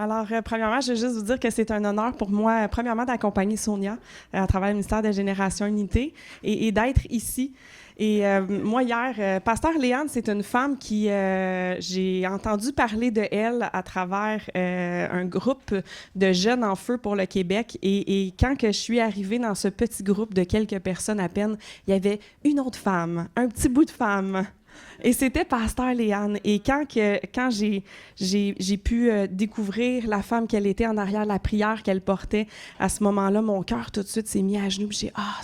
Alors, premièrement, je veux juste vous dire que c'est un honneur pour moi, premièrement, d'accompagner Sonia à travers le ministère de Génération Unité et d'être ici. Et moi, hier, Pasteur Léane, c'est une femme qui, j'ai entendu parler de elle à travers un groupe de jeunes en feu pour le Québec. Et quand que je suis arrivée dans ce petit groupe de quelques personnes à peine, il y avait une autre femme, un petit bout de femme. Et c'était Pasteur Léane. Et quand j'ai pu découvrir la femme qu'elle était en arrière, la prière qu'elle portait, à ce moment-là, mon cœur tout de suite s'est mis à genoux. J'ai dit, ah,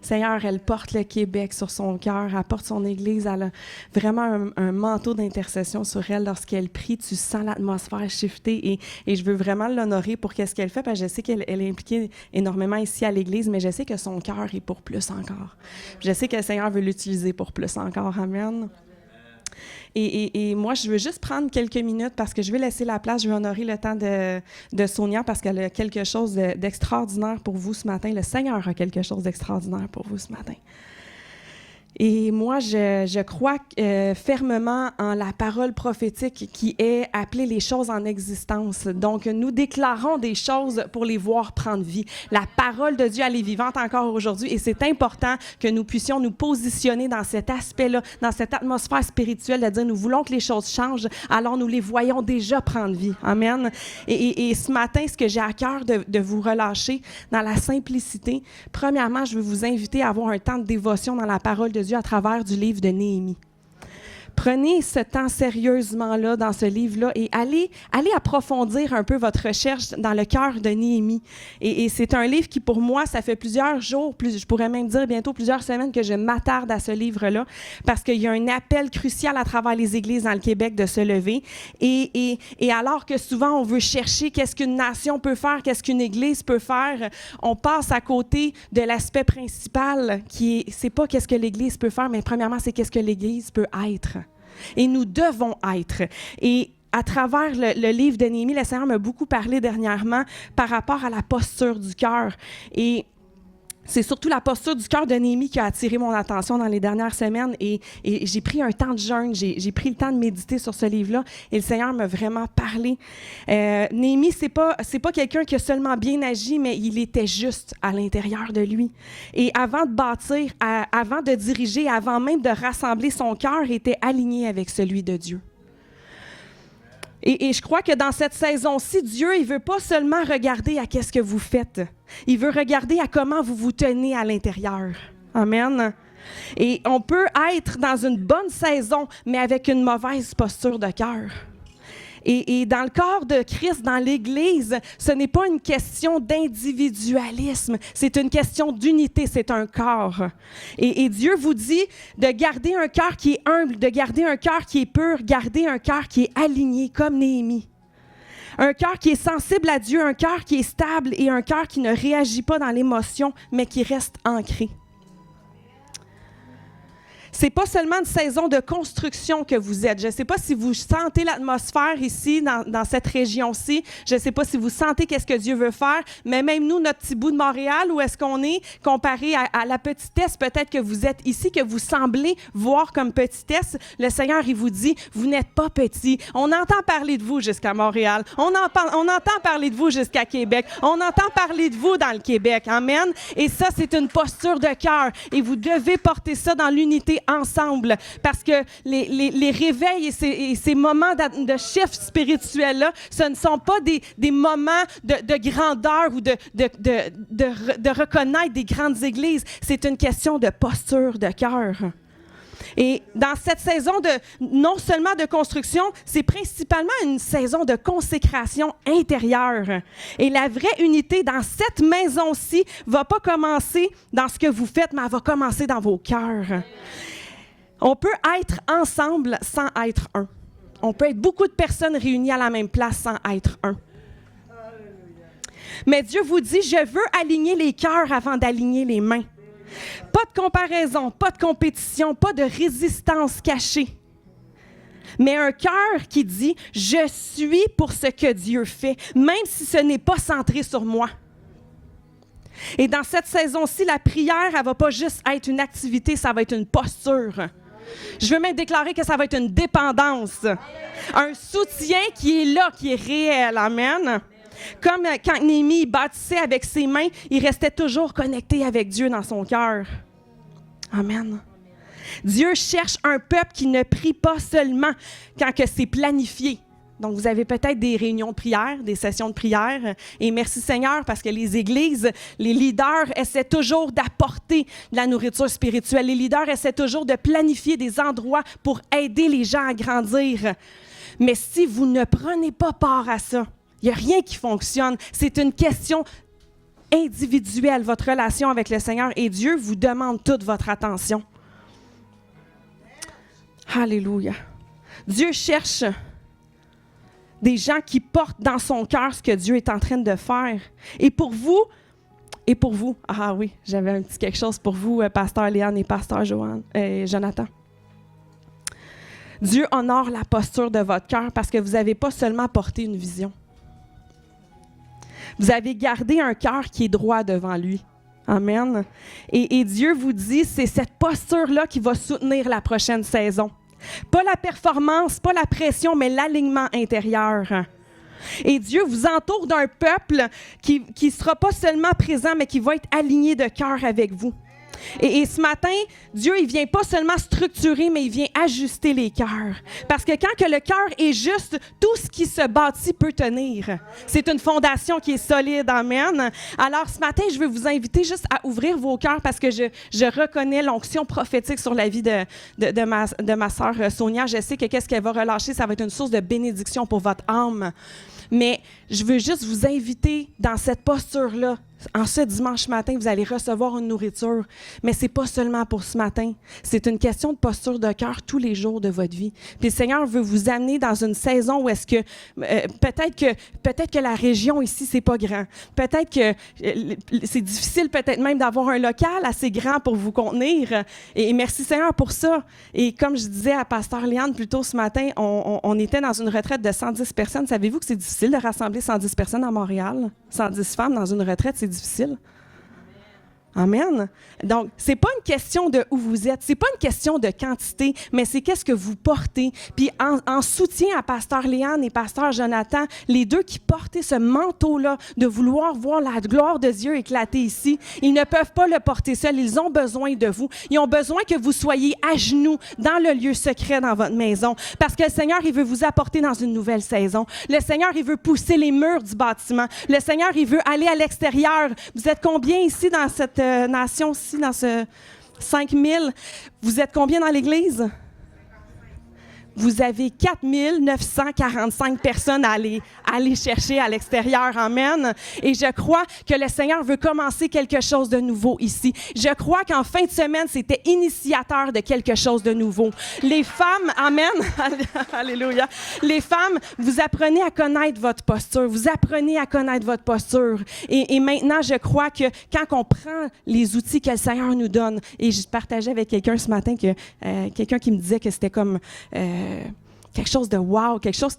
Seigneur, elle porte le Québec sur son cœur, elle porte son Église, elle a vraiment un manteau d'intercession sur elle. Lorsqu'elle prie, tu sens l'atmosphère shifter et je veux vraiment l'honorer pour qu'est-ce qu'elle fait, parce que je sais qu'elle est impliquée énormément ici à l'Église, mais je sais que son cœur est pour plus encore. Je sais que le Seigneur veut l'utiliser pour plus encore. Amen. Et moi, je veux juste prendre quelques minutes parce que je vais laisser la place, je vais honorer le temps de Sonia parce qu'elle a quelque chose d'extraordinaire pour vous ce matin. Le Seigneur a quelque chose d'extraordinaire pour vous ce matin. Et moi, je crois fermement en la parole prophétique qui est appeler les choses en existence. Donc, nous déclarons des choses pour les voir prendre vie. La parole de Dieu, elle est vivante encore aujourd'hui et c'est important que nous puissions nous positionner dans cet aspect-là, dans cette atmosphère spirituelle de dire nous voulons que les choses changent, alors nous les voyons déjà prendre vie. Amen. Et ce matin, ce que j'ai à cœur de vous relâcher dans la simplicité, premièrement, je veux vous inviter à avoir un temps de dévotion dans la parole de Dieu à travers du livre de Néhémie. Prenez ce temps sérieusement-là dans ce livre-là et allez approfondir un peu votre recherche dans le cœur de Néhémie. Et c'est un livre qui, pour moi, ça fait plusieurs jours, je pourrais même dire bientôt plusieurs semaines que je m'attarde à ce livre-là parce qu'il y a un appel crucial à travers les églises dans le Québec de se lever. Et alors que souvent, on veut chercher qu'est-ce qu'une nation peut faire, qu'est-ce qu'une église peut faire, on passe à côté de l'aspect principal c'est pas qu'est-ce que l'église peut faire, mais premièrement, c'est qu'est-ce que l'église peut être. Et nous devons être. Et à travers le livre de Néhémie, le Seigneur m'a beaucoup parlé dernièrement par rapport à la posture du cœur. Et c'est surtout la posture du cœur de Néhémie qui a attiré mon attention dans les dernières semaines. Et j'ai pris un temps de jeûne, j'ai pris le temps de méditer sur ce livre-là. Et le Seigneur m'a vraiment parlé. Néhémie, c'est pas quelqu'un qui a seulement bien agi, mais il était juste à l'intérieur de lui. Et avant de bâtir, avant de diriger, avant même de rassembler, son cœur était aligné avec celui de Dieu. Et je crois que dans cette saison-ci, Dieu, il veut pas seulement regarder à qu'est-ce que vous faites. Il veut regarder à comment vous vous tenez à l'intérieur. Amen. Et on peut être dans une bonne saison, mais avec une mauvaise posture de cœur. Et dans le corps de Christ, dans l'Église, ce n'est pas une question d'individualisme, c'est une question d'unité, c'est un corps. Et Dieu vous dit de garder un cœur qui est humble, de garder un cœur qui est pur, garder un cœur qui est aligné, comme Néhémie. Un cœur qui est sensible à Dieu, un cœur qui est stable et un cœur qui ne réagit pas dans l'émotion, mais qui reste ancré. C'est pas seulement une saison de construction que vous êtes. Je ne sais pas si vous sentez l'atmosphère ici, dans cette région-ci. Je ne sais pas si vous sentez qu'est-ce que Dieu veut faire, mais même nous, notre petit bout de Montréal, où est-ce qu'on est, comparé à la petitesse, peut-être que vous êtes ici, que vous semblez voir comme petitesse, le Seigneur, il vous dit, vous n'êtes pas petit. On entend parler de vous jusqu'à Montréal. On entend parler de vous jusqu'à Québec. On entend parler de vous dans le Québec. Amen. Et ça, c'est une posture de cœur. Et vous devez porter ça dans l'unité ensemble, parce que les réveils et ces moments de shift spirituel-là, ce ne sont pas des moments de grandeur ou de reconnaître des grandes églises. C'est une question de posture de cœur. Et dans cette saison non seulement de construction, c'est principalement une saison de consécration intérieure. Et la vraie unité dans cette maison-ci ne va pas commencer dans ce que vous faites, mais elle va commencer dans vos cœurs. On peut être ensemble sans être un. On peut être beaucoup de personnes réunies à la même place sans être un. Mais Dieu vous dit, je veux aligner les cœurs avant d'aligner les mains. Pas de comparaison, pas de compétition, pas de résistance cachée. Mais un cœur qui dit, je suis pour ce que Dieu fait, même si ce n'est pas centré sur moi. Et dans cette saison-ci, la prière, elle ne va pas juste être une activité, ça va être une posture. Je veux même déclarer que ça va être une dépendance. Un soutien qui est là, qui est réel. Amen. Comme quand Néhémie bâtissait avec ses mains, il restait toujours connecté avec Dieu dans son cœur. Amen. Dieu cherche un peuple qui ne prie pas seulement quand que c'est planifié. Donc, vous avez peut-être des réunions de prière, des sessions de prière. Et merci Seigneur, parce que les églises, les leaders essaient toujours d'apporter de la nourriture spirituelle. Les leaders essaient toujours de planifier des endroits pour aider les gens à grandir. Mais si vous ne prenez pas part à ça, il n'y a rien qui fonctionne. C'est une question individuelle, votre relation avec le Seigneur. Et Dieu vous demande toute votre attention. Alléluia. Dieu cherche des gens qui portent dans son cœur ce que Dieu est en train de faire. Et pour vous, ah oui, j'avais un petit quelque chose pour vous, pasteur Léane et pasteur Jonathan. Dieu honore la posture de votre cœur parce que vous n'avez pas seulement porté une vision. Vous avez gardé un cœur qui est droit devant lui. Amen. Et Dieu vous dit, c'est cette posture-là qui va soutenir la prochaine saison. Pas la performance, pas la pression, mais l'alignement intérieur. Et Dieu vous entoure d'un peuple qui ne sera pas seulement présent, mais qui va être aligné de cœur avec vous. Et ce matin, Dieu, il ne vient pas seulement structurer, mais il vient ajuster les cœurs. Parce que quand que le cœur est juste, tout ce qui se bâtit peut tenir. C'est une fondation qui est solide. Amen. Alors, ce matin, je veux vous inviter juste à ouvrir vos cœurs parce que je reconnais l'onction prophétique sur la vie de ma sœur Sonia. Je sais que qu'est-ce qu'elle va relâcher, ça va être une source de bénédiction pour votre âme. Mais je veux juste vous inviter dans cette posture-là. En ce dimanche matin, vous allez recevoir une nourriture. Mais ce n'est pas seulement pour ce matin. C'est une question de posture de cœur tous les jours de votre vie. Puis le Seigneur veut vous amener dans une saison où est-ce que peut-être que la région ici, c'est pas grand. Peut-être que c'est difficile peut-être même d'avoir un local assez grand pour vous contenir. Et merci Seigneur pour ça. Et comme je disais à pasteur Léane plus tôt ce matin, on était dans une retraite de 110 personnes. Savez-vous que c'est difficile de rassembler 110 personnes à Montréal? 110 femmes dans une retraite, c'est difficile. Amen. Donc, c'est pas une question de où vous êtes, c'est pas une question de quantité, mais c'est qu'est-ce que vous portez. Puis en soutien à pasteur Léane et pasteur Jonathan, les deux qui portaient ce manteau-là de vouloir voir la gloire de Dieu éclater ici, ils ne peuvent pas le porter seuls, ils ont besoin de vous. Ils ont besoin que vous soyez à genoux dans le lieu secret dans votre maison, parce que le Seigneur, il veut vous apporter dans une nouvelle saison. Le Seigneur, il veut pousser les murs du bâtiment. Le Seigneur, il veut aller à l'extérieur. Vous êtes combien ici dans cette nation-ci, dans ce 5000? Vous êtes combien dans l'Église? Vous avez 4945 personnes à aller chercher à l'extérieur. Amen. Et je crois que le Seigneur veut commencer quelque chose de nouveau ici. Je crois qu'en fin de semaine, c'était initiateur de quelque chose de nouveau. Les femmes, amen, alléluia. Les femmes, vous apprenez à connaître votre posture. Vous apprenez à connaître votre posture. Et maintenant, je crois que quand on prend les outils que le Seigneur nous donne, et je partageais avec quelqu'un ce matin, quelqu'un qui me disait que c'était comme quelque chose de wow, quelque chose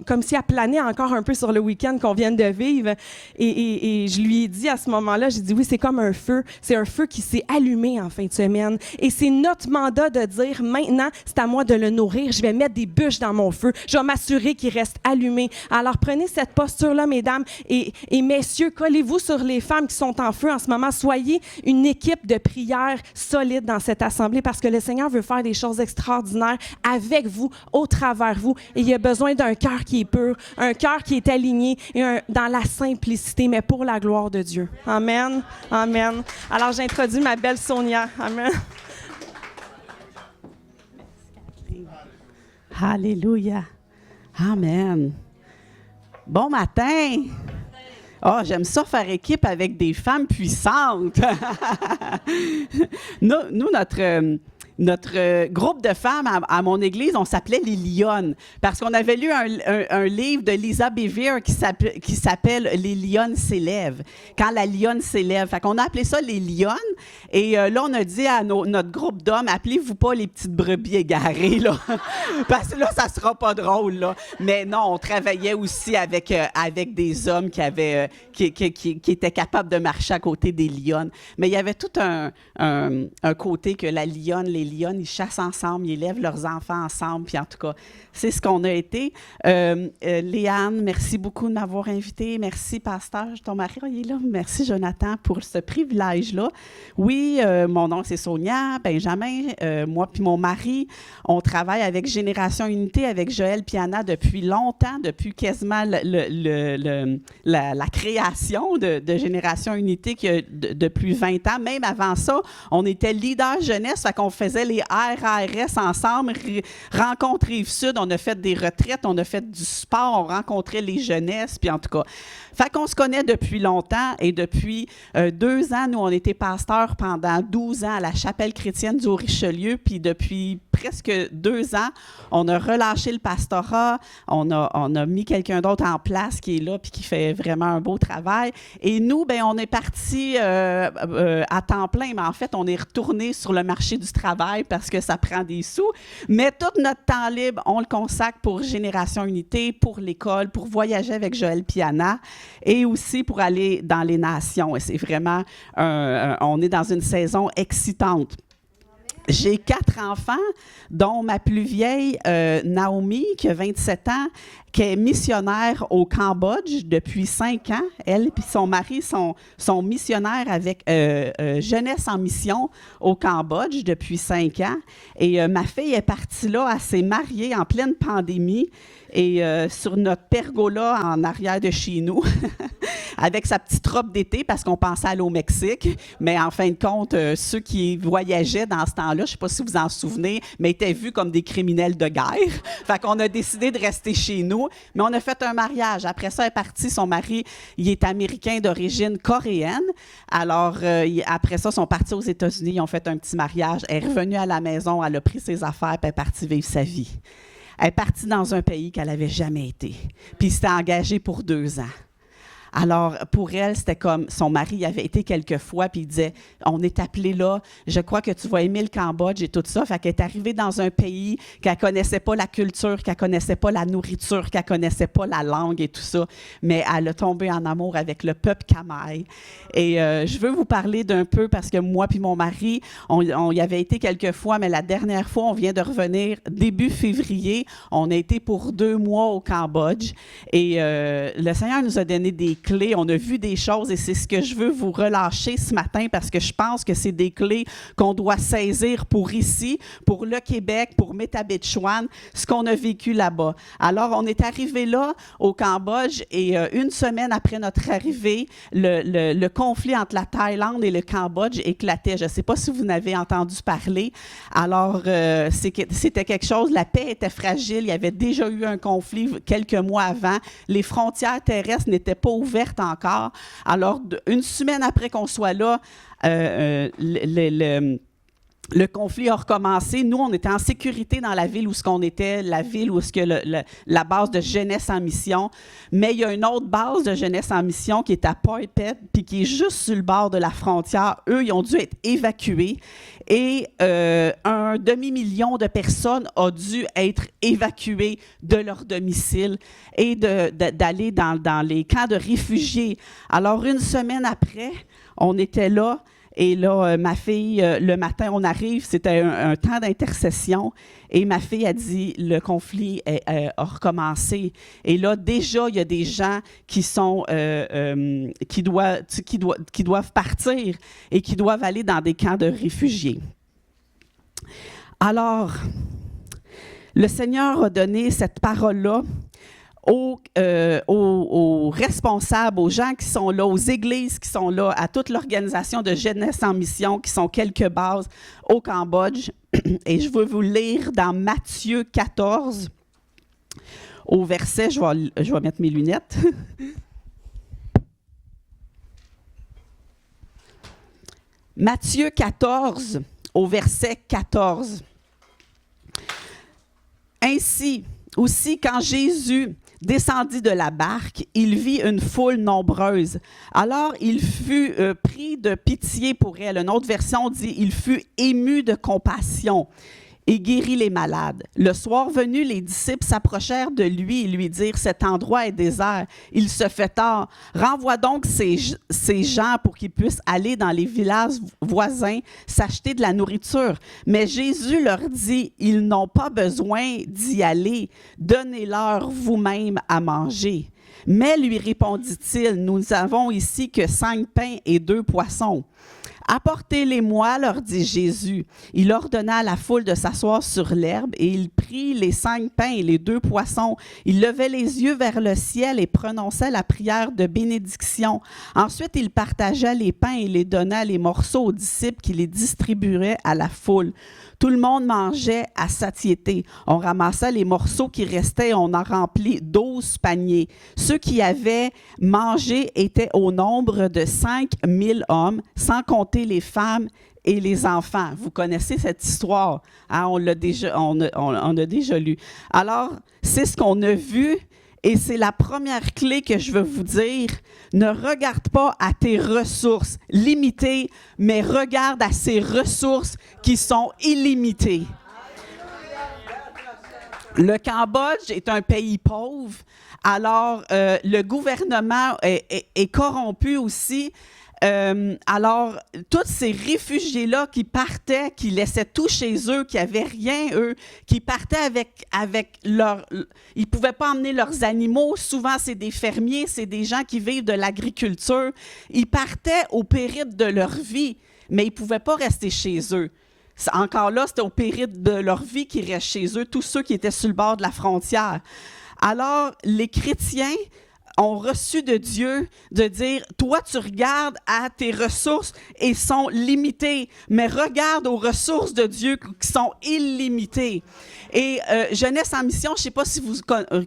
comme si elle planait encore un peu sur le week-end qu'on vient de vivre. Et je lui ai dit à ce moment-là, j'ai dit oui, c'est comme un feu. C'est un feu qui s'est allumé en fin de semaine. Et c'est notre mandat de dire maintenant, c'est à moi de le nourrir. Je vais mettre des bûches dans mon feu. Je vais m'assurer qu'il reste allumé. Alors prenez cette posture-là, mesdames et messieurs. Collez-vous sur les femmes qui sont en feu en ce moment. Soyez une équipe de prière solide dans cette assemblée parce que le Seigneur veut faire des choses extraordinaires avec vous, au travers vous. Et il y a besoin d'un cœur qui est pur, un cœur qui est aligné et dans la simplicité, mais pour la gloire de Dieu. Amen. Amen. Alors, j'introduis ma belle Sonia. Amen. Alléluia. Amen. Bon matin. Oh, j'aime ça faire équipe avec des femmes puissantes. Nous, notre groupe de femmes à mon église, on s'appelait les Lionnes parce qu'on avait lu un livre de Lisa Bevere qui s'appelle « Les Lionnes s'élèvent », quand la lionne s'élève. Fait qu'on a appelé ça les Lionnes. Et là, on a dit à notre groupe d'hommes, appelez-vous pas les petites brebis égarées, là. Parce que là, ça sera pas drôle, là. Mais non, on travaillait aussi avec des hommes qui étaient capables de marcher à côté des lionnes. Mais il y avait tout un côté que la lionne, les les Lyonnes, ils chassent ensemble, ils élèvent leurs enfants ensemble, puis en tout cas, c'est ce qu'on a été. Léane, merci beaucoup de m'avoir invitée. Merci, pasteur. Ton mari, il est là. Merci, Jonathan, pour ce privilège-là. Oui, mon nom, c'est Sonia, Benjamin. Moi puis mon mari, on travaille avec Génération Unité, avec Joël Piana depuis longtemps, depuis quasiment la création de Génération Unité depuis 20 ans. Même avant ça, on était leader jeunesse, fait qu'on faisait les RARS ensemble, rencontres Rive-Sud, on a fait des retraites, on a fait du sport, on rencontrait les jeunesses, puis en tout cas. Fait qu'on se connaît depuis longtemps et depuis 2 ans, nous, on était pasteurs pendant 12 ans à la chapelle chrétienne du Haut-Richelieu, puis depuis presque 2 ans, on a relâché le pastorat, on a mis quelqu'un d'autre en place qui est là puis qui fait vraiment un beau travail. Et nous, bien, on est partis à temps plein, mais en fait, on est retourné sur le marché du travail parce que ça prend des sous. Mais tout notre temps libre, on le consacre pour Génération Unité, pour l'école, pour voyager avec Joël Piana et aussi pour aller dans les nations. Et c'est vraiment, on est dans une saison excitante. J'ai 4 enfants, dont ma plus vieille, Naomi, qui a 27 ans, qui est missionnaire au Cambodge depuis 5 ans. Elle et son mari sont missionnaires avec Jeunesse en mission au Cambodge depuis 5 ans. Et ma fille est partie là, elle s'est mariée en pleine pandémie et sur notre pergola en arrière de chez nous, avec sa petite robe d'été parce qu'on pensait aller au Mexique. Mais en fin de compte, ceux qui voyageaient dans ce temps-là, je ne sais pas si vous en souvenez, mais étaient vus comme des criminels de guerre. Fait qu'on a décidé de rester chez nous. Mais on a fait un mariage. Après ça, elle est partie. Son mari, il est américain d'origine coréenne. Alors, après ça, ils sont partis aux États-Unis. Ils ont fait un petit mariage. Elle est revenue à la maison. Elle a pris ses affaires puis elle est partie vivre sa vie. Elle est partie dans un pays qu'elle n'avait jamais été. Puis il s'était engagé pour 2 ans. Alors, pour elle, c'était comme son mari avait été quelques fois, puis il disait, on est appelé là, je crois que tu vas aimer le Cambodge et tout ça. Fait qu'elle est arrivée dans un pays qu'elle ne connaissait pas la culture, qu'elle ne connaissait pas la nourriture, qu'elle ne connaissait pas la langue et tout ça. Mais elle a tombé en amour avec le peuple Khmer. Et je veux vous parler d'un peu, parce que moi puis mon mari, on y avait été quelques fois, mais la dernière fois, on vient de revenir début février. On a été pour 2 mois au Cambodge. Et le Seigneur nous a donné des clés, on a vu des choses et c'est ce que je veux vous relâcher ce matin parce que je pense que c'est des clés qu'on doit saisir pour ici, pour le Québec, pour Métabetchouan, ce qu'on a vécu là-bas. Alors, on est arrivé là au Cambodge et 1 semaine après notre arrivée, le conflit entre la Thaïlande et le Cambodge éclatait. Je ne sais pas si vous en avez entendu parler. Alors, c'était quelque chose, la paix était fragile, il y avait déjà eu un conflit quelques mois avant, les frontières terrestres n'étaient pas ouvertes encore. Alors, 1 semaine après qu'on soit là, le conflit a recommencé. Nous, on était en sécurité dans la ville où on était, la ville où la base de Jeunesse en mission. Mais il y a une autre base de Jeunesse en mission qui est à Poi Phet, puis qui est juste sur le bord de la frontière. Eux, ils ont dû être évacués. Et un demi-million de personnes ont dû être évacuées de leur domicile et d'aller dans les camps de réfugiés. Alors, 1 semaine après, on était là. Et là, ma fille, le matin, on arrive, c'était un temps d'intercession. Et ma fille a dit, le conflit a recommencé. Et là, déjà, il y a des gens qui doivent partir et qui doivent aller dans des camps de réfugiés. Alors, le Seigneur a donné cette parole-là aux responsables, aux gens qui sont là, aux églises qui sont là, à toute l'organisation de Jeunesse en mission, qui sont quelques bases au Cambodge. Et je veux vous lire dans Matthieu 14, au verset, je vais mettre mes lunettes. Matthieu 14, au verset 14. Ainsi, aussi, quand Jésus descendit de la barque, il vit une foule nombreuse. Alors, il fut pris de pitié pour elle. Une autre version dit, il fut ému de compassion. et guérit les malades. Le soir venu, les disciples s'approchèrent de lui et lui dirent, « Cet endroit est désert, il se fait tard. Renvoie donc ces gens pour qu'ils puissent aller dans les villages voisins s'acheter de la nourriture. » Mais Jésus leur dit, « Ils n'ont pas besoin d'y aller. Donnez-leur vous-même à manger. » Mais lui répondit-il, « Nous avons ici que 5 pains et 2 poissons. » « Apportez-les-moi, leur dit Jésus. Il ordonna à la foule de s'asseoir sur l'herbe et il prit les 5 pains et les 2 poissons. Il levait les yeux vers le ciel et prononçait la prière de bénédiction. Ensuite, il partagea les pains et les donna les morceaux aux disciples qui les distribuaient à la foule. Tout le monde mangeait à satiété. On ramassait les morceaux qui restaient et on en remplit 12 paniers. Ceux qui avaient mangé étaient au nombre de 5000 hommes, sans compter les femmes et les enfants. Vous connaissez cette histoire, hein? On a déjà lu. Alors, c'est ce qu'on a vu. Et c'est la première clé que je veux vous dire. Ne regarde pas à tes ressources limitées, mais regarde à ces ressources qui sont illimitées. Le Cambodge est un pays pauvre. Alors, le gouvernement est corrompu aussi. Alors, tous ces réfugiés-là qui partaient, qui laissaient tout chez eux, qui n'avaient rien, eux, qui partaient avec leur... Ils ne pouvaient pas emmener leurs animaux. Souvent, c'est des fermiers, c'est des gens qui vivent de l'agriculture. Ils partaient au péril de leur vie, mais ils ne pouvaient pas rester chez eux. Encore là, c'était au péril de leur vie qu'ils restent chez eux, tous ceux qui étaient sur le bord de la frontière. Alors, les chrétiens ont reçu de Dieu de dire, toi, tu regardes à tes ressources et sont limitées, mais regarde aux ressources de Dieu qui sont illimitées. Et Jeunesse en mission, je ne sais pas si vous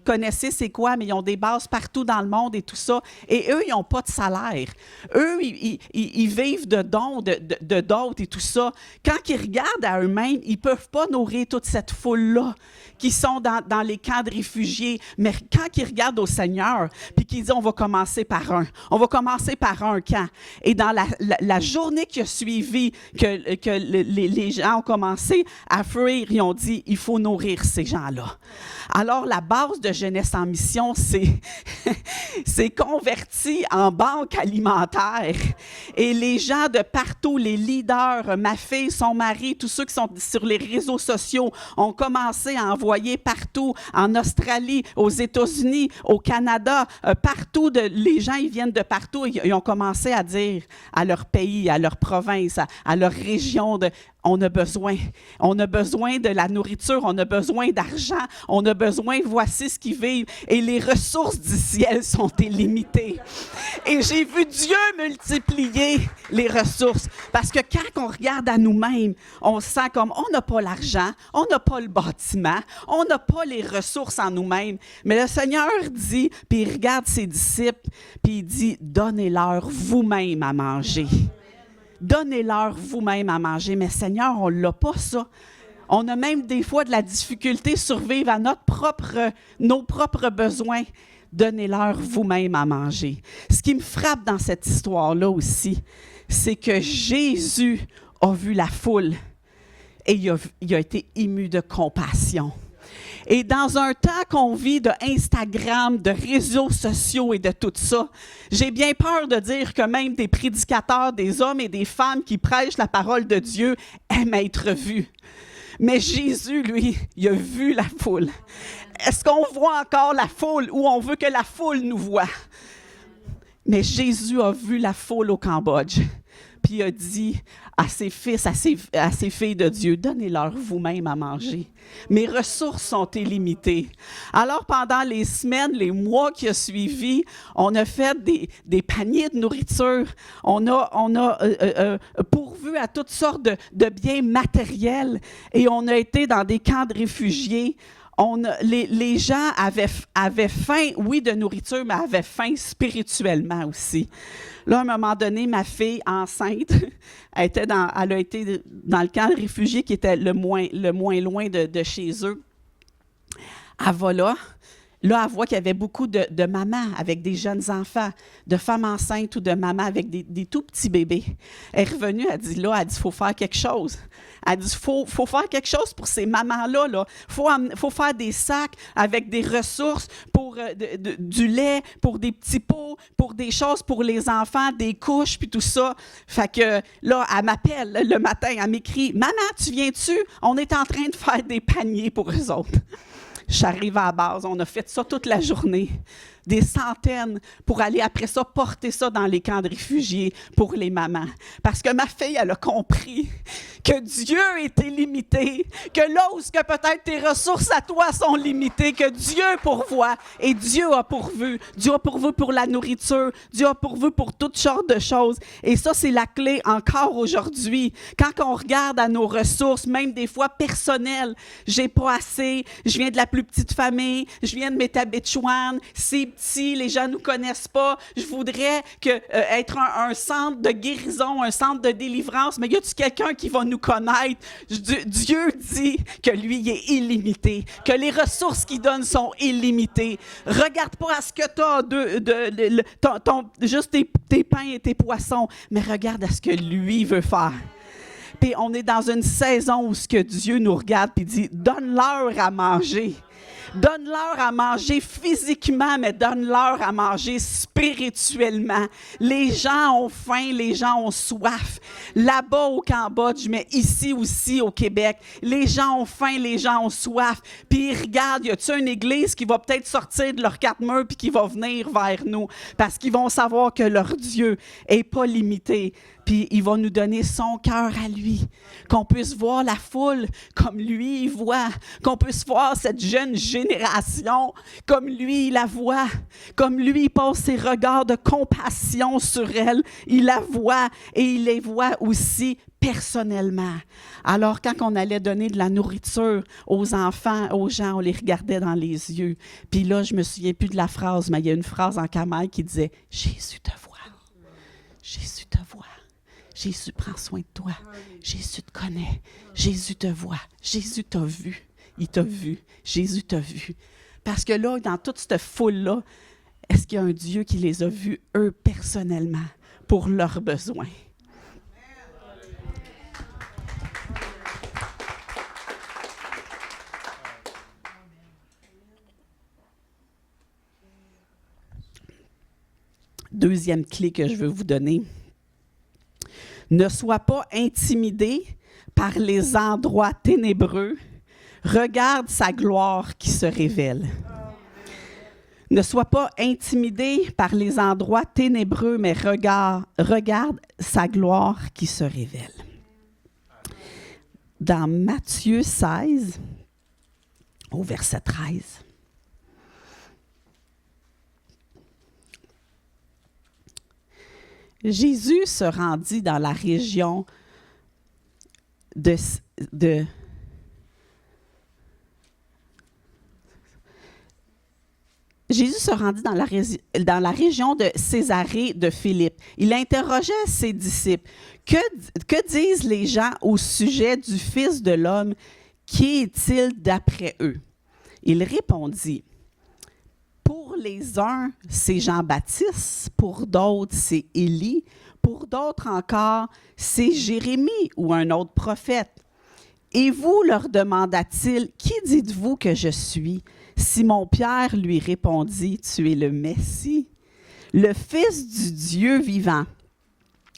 connaissez c'est quoi, mais ils ont des bases partout dans le monde et tout ça. Et eux, ils n'ont pas de salaire. Eux, ils vivent de dons, de d'autres et tout ça. Quand ils regardent à eux-mêmes, ils ne peuvent pas nourrir toute cette foule-là qui sont dans les camps de réfugiés. Mais quand ils regardent au Seigneur, puis qu'ils disent, on va commencer par un. On va commencer par un camp. Et dans la journée qui a suivi, que les gens ont commencé à fuir, ils ont dit, il faut nourrir ces gens-là. Alors, la base de Jeunesse en mission, c'est converti en banque alimentaire. Et les gens de partout, les leaders, ma fille, son mari, tous ceux qui sont sur les réseaux sociaux, ont commencé à envoyer partout, en Australie, aux États-Unis, au Canada, partout, les gens, ils viennent de partout. Ils ont commencé à dire à leur pays, à leur province, à leur région, on a besoin de la nourriture, on a besoin d'argent, on a besoin, voici ce qu'ils vivent. Et les ressources du ciel sont illimitées. Et j'ai vu Dieu multiplier les ressources. Parce que quand on regarde à nous-mêmes, on sent comme on n'a pas l'argent, on n'a pas le bâtiment, on n'a pas les ressources en nous-mêmes. Mais le Seigneur dit, puis il regarde ses disciples, puis il dit, donnez-leur vous-même à manger. Donnez-leur vous-même à manger. Mais Seigneur, on ne l'a pas, ça. On a même des fois de la difficulté à survivre à nos propres besoins. Donnez-leur vous-même à manger. Ce qui me frappe dans cette histoire-là aussi, c'est que Jésus a vu la foule et il a été ému de compassion. Et dans un temps qu'on vit de Instagram, de réseaux sociaux et de tout ça, j'ai bien peur de dire que même des prédicateurs, des hommes et des femmes qui prêchent la parole de Dieu aiment être vus. Mais Jésus, lui, il a vu la foule. Est-ce qu'on voit encore la foule ou on veut que la foule nous voie? Mais Jésus a vu la foule au Cambodge. Puis il a dit à ses fils, à ses filles de Dieu, donnez-leur vous-même à manger. Mes ressources sont illimitées. Alors, pendant les semaines, les mois qui ont suivi, on a fait des paniers de nourriture. On a pourvu à toutes sortes de biens matériels et on a été dans des camps de réfugiés. Les gens avaient faim, oui, de nourriture, mais avaient faim spirituellement aussi. Là, à un moment donné, ma fille enceinte, elle a été dans le camp de réfugiés qui était le moins loin de chez eux. Elle va là. là, elle voit qu'il y avait beaucoup de mamans avec des jeunes enfants, de femmes enceintes ou de mamans avec des tout petits bébés. Elle est revenue, elle dit, il faut faire quelque chose. Elle dit, faut faire quelque chose pour ces mamans-là. Là. Faut faire des sacs avec des ressources pour du lait, pour des petits pots, pour des choses pour les enfants, des couches, puis tout ça. Fait que là, elle m'appelle le matin, elle m'écrit, « Maman, tu viens-tu? On est en train de faire des paniers pour eux autres. » J'arrive à la base, on a fait ça toute la journée, des centaines, pour aller après ça porter ça dans les camps de réfugiés pour les mamans. Parce que ma fille, elle a compris que Dieu était limité, que là où peut-être tes ressources à toi sont limitées, que Dieu pourvoit et Dieu a pourvu. Dieu a pourvu pour la nourriture, Dieu a pourvu pour toutes sortes de choses. Et ça, c'est la clé encore aujourd'hui. Quand on regarde à nos ressources, même des fois personnelles, j'ai pas assez, je viens de la plus petite famille, je viens de Métabetchouan, c'est petit, les gens ne nous connaissent pas, je voudrais être un centre de guérison, un centre de délivrance, mais y a-t-il quelqu'un qui va nous connaître? Dieu dit que lui, il est illimité, que les ressources qu'il donne sont illimitées. Regarde pas à ce que tu as, juste tes pains et tes poissons, mais regarde à ce que lui veut faire. Puis on est dans une saison où ce que Dieu nous regarde et dit, donne-leur à manger. Donne-leur à manger physiquement, mais donne-leur à manger spirituellement. Les gens ont faim, les gens ont soif. Là-bas au Cambodge, mais ici aussi au Québec, les gens ont faim, les gens ont soif. Puis ils regardent, y a-t-il une église qui va peut-être sortir de leurs quatre murs puis qui va venir vers nous? Parce qu'ils vont savoir que leur Dieu n'est pas limité. Puis il va nous donner son cœur à lui, qu'on puisse voir la foule comme lui il voit, qu'on puisse voir cette jeune génération comme lui il la voit, comme lui il pose ses regards de compassion sur elle, il la voit et il les voit aussi personnellement. Alors quand on allait donner de la nourriture aux enfants, aux gens, on les regardait dans les yeux. Puis là, je me souviens plus de la phrase, mais il y a une phrase en khmer qui disait « Jésus te voit, Jésus te voit. » Jésus prend soin de toi. Jésus te connaît. Jésus te voit. Jésus t'a vu. Il t'a vu. Jésus t'a vu. Parce que là, dans toute cette foule-là, est-ce qu'il y a un Dieu qui les a vus, eux, personnellement, pour leurs besoins? Deuxième clé que je veux vous donner. Ne sois pas intimidé par les endroits ténébreux. Regarde sa gloire qui se révèle. Ne sois pas intimidé par les endroits ténébreux, mais regarde sa gloire qui se révèle. Dans Matthieu 16, au verset 13. Jésus se rendit dans la région Jésus se rendit dans la région de Césarée de Philippe. Il interrogeait ses disciples. Que disent les gens au sujet du Fils de l'homme? Qui est-il d'après eux? Il répondit. Pour les uns, c'est Jean-Baptiste, pour d'autres, c'est Élie, pour d'autres encore, c'est Jérémie ou un autre prophète. Et vous, leur demanda-t-il, qui dites-vous que je suis? Simon-Pierre lui répondit, tu es le Messie, le Fils du Dieu vivant.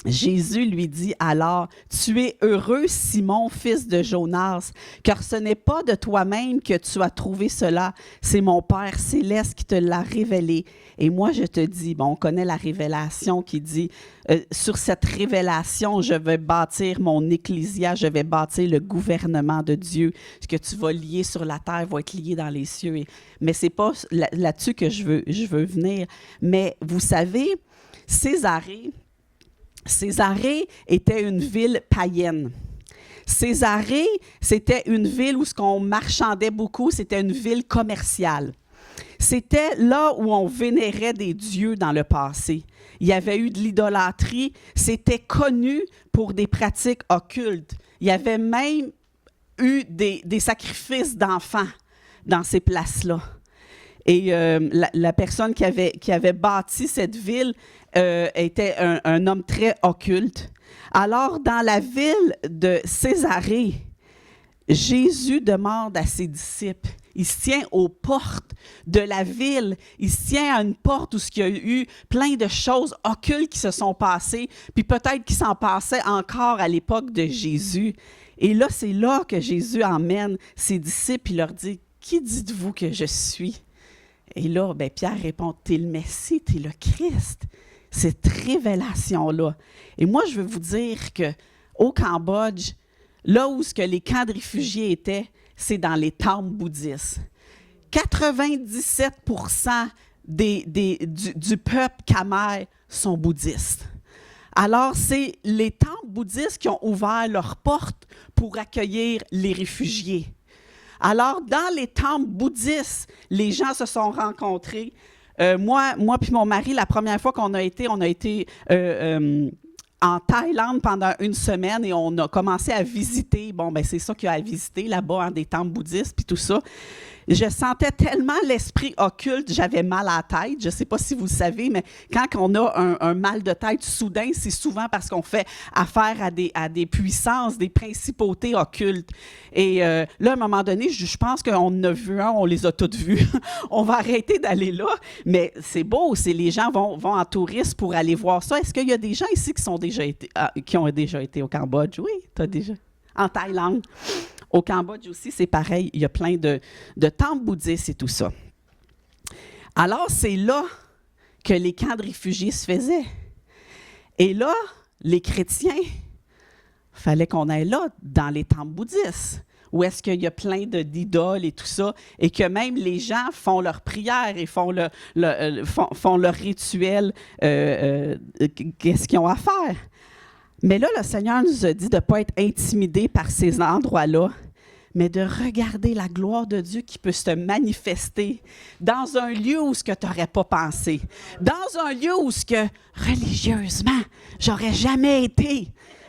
Jésus lui dit alors, tu es heureux, Simon, fils de Jonas, car ce n'est pas de toi-même que tu as trouvé cela, c'est mon Père céleste qui te l'a révélé. Et moi, je te dis, on connaît la révélation qui dit, sur cette révélation, je vais bâtir mon ecclésia, je vais bâtir le gouvernement de Dieu. Ce que tu vas lier sur la terre va être lié dans les cieux. Mais ce n'est pas là-dessus que je veux venir. Mais vous savez, Césarée était une ville païenne. Césarée, c'était une ville où on marchandait beaucoup, c'était une ville commerciale. C'était là où on vénérait des dieux dans le passé. Il y avait eu de l'idolâtrie, c'était connu pour des pratiques occultes. Il y avait même eu des sacrifices d'enfants dans ces places-là. Et la personne qui avait bâti cette ville était un homme très occulte. Alors, dans la ville de Césarée, Jésus demande à ses disciples, il se tient aux portes de la ville, il se tient à une porte où il y a eu plein de choses occultes qui se sont passées, puis peut-être qui s'en passaient encore à l'époque de Jésus. Et là, c'est là que Jésus emmène ses disciples, il leur dit, « Qui dites-vous que je suis? » Et là, ben, Pierre répond, « T'es le Messie, t'es le Christ. » Cette révélation-là. Et moi, je veux vous dire qu'au Cambodge, là où les camps de réfugiés étaient, c'est dans les temples bouddhistes. 97% du peuple khmer sont bouddhistes. Alors, c'est les temples bouddhistes qui ont ouvert leurs portes pour accueillir les réfugiés. Alors, dans les temples bouddhistes, les gens se sont rencontrés. Moi puis mon mari, la première fois qu'on a été en Thaïlande pendant une semaine et on a commencé à visiter. Bon, ben c'est ça qu'il y a à visiter là-bas, des temples bouddhistes puis tout ça. Je sentais tellement l'esprit occulte, j'avais mal à la tête. Je ne sais pas si vous le savez, mais quand on a un mal de tête soudain, c'est souvent parce qu'on fait affaire à des puissances, des principautés occultes. Et là, à un moment donné, je pense qu'on en a vu un, on les a toutes vus. On va arrêter d'aller là, mais c'est beau, les gens vont en tourisme pour aller voir ça. Est-ce qu'il y a des gens ici qui ont déjà été au Cambodge? Oui, tu as déjà. En Thaïlande. Au Cambodge aussi, c'est pareil. Il y a plein de temples bouddhistes et tout ça. Alors, c'est là que les camps de réfugiés se faisaient. Et là, les chrétiens, il fallait qu'on aille là, dans les temples bouddhistes, où est-ce qu'il y a plein d'idoles et tout ça, et que même les gens font leurs prières et font leur rituel, qu'est-ce qu'ils ont à faire. Mais là, le Seigneur nous a dit de ne pas être intimidés par ces endroits-là, mais de regarder la gloire de Dieu qui peut se manifester dans un lieu où ce que tu n'aurais pas pensé, dans un lieu où ce que, religieusement, j'aurais jamais été.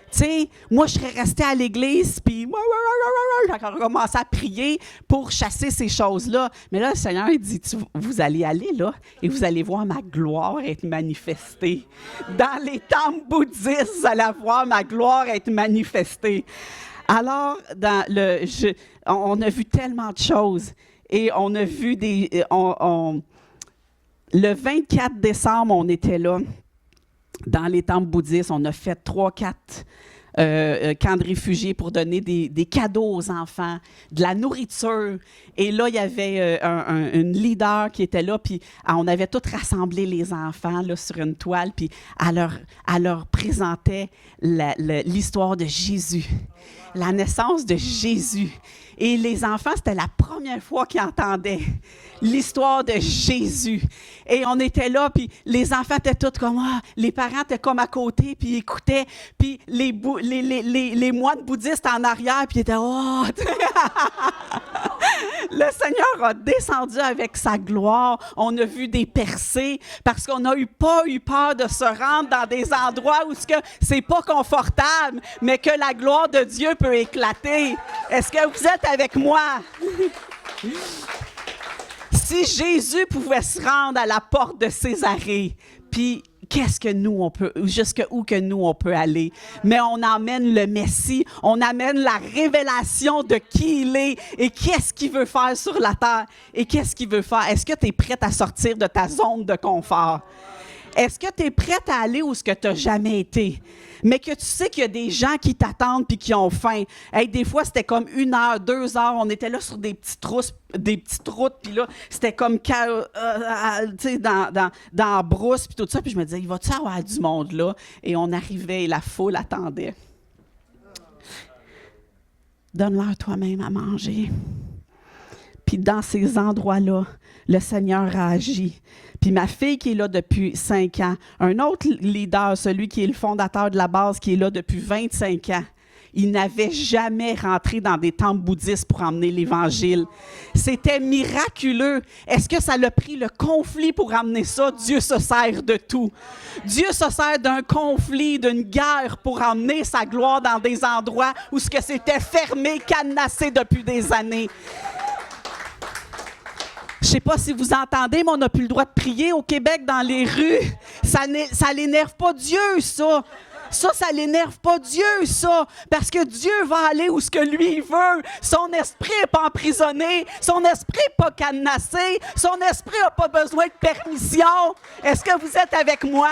Tu sais, moi, je serais restée à l'église, puis j'aurais commencé à prier pour chasser ces choses-là. Mais là, le Seigneur, il dit, vous allez aller là et vous allez voir ma gloire être manifestée. Dans les temples bouddhistes, vous allez voir ma gloire être manifestée. Alors, on a vu tellement de choses. Et on a vu le 24 décembre, on était là. Dans les temples bouddhistes, on a fait 3-4 camps de réfugiés pour donner des cadeaux aux enfants, de la nourriture. Et là, il y avait une leader qui était là, puis on avait tous rassemblé les enfants là, sur une toile, puis elle leur présentait l'histoire de Jésus, la naissance de Jésus. Et les enfants, c'était la première fois qu'ils entendaient l'histoire de Jésus. Et on était là, puis les enfants étaient tous comme les parents étaient comme à côté, puis ils écoutaient, puis les moines bouddhistes en arrière, puis ils étaient Le Seigneur a descendu avec sa gloire. On a vu des percées parce qu'on n'a pas eu peur de se rendre dans des endroits où c'est pas confortable, mais que la gloire de Dieu peut éclater. Est-ce que vous êtes avec moi? Si Jésus pouvait se rendre à la porte de Césarée, puis qu'est-ce que nous, on peut, jusqu'où que nous, on peut aller? Mais on emmène le Messie, on amène la révélation de qui il est et qu'est-ce qu'il veut faire sur la terre et qu'est-ce qu'il veut faire. Est-ce que tu es prête à sortir de ta zone de confort? Est-ce que tu es prête à aller où ce que tu n'as jamais été? Mais que tu sais qu'il y a des gens qui t'attendent puis qui ont faim. Hey, des fois, c'était comme 1 heure, 2 heures. On était là sur des petites routes, puis là, c'était comme dans la brousse, puis tout ça. Puis je me disais, il va-tu avoir du monde là? Et on arrivait et la foule attendait. Donne-leur toi-même à manger. Puis dans ces endroits-là, le Seigneur a agi. Puis ma fille qui est là depuis 5 ans, un autre leader, celui qui est le fondateur de la base, qui est là depuis 25 ans, il n'avait jamais rentré dans des temples bouddhistes pour emmener l'Évangile. C'était miraculeux. Est-ce que ça l'a pris le conflit pour amener ça? Dieu se sert de tout. Dieu se sert d'un conflit, d'une guerre pour emmener sa gloire dans des endroits où ce que c'était fermé, cadenassé depuis des années. Je ne sais pas si vous entendez, mais on n'a plus le droit de prier au Québec dans les rues. Ça l'énerve pas Dieu, ça. Ça l'énerve pas Dieu, ça. Parce que Dieu va aller où ce que lui il veut. Son esprit n'est pas emprisonné. Son esprit n'est pas cadenassé. Son esprit n'a pas besoin de permission. Est-ce que vous êtes avec moi?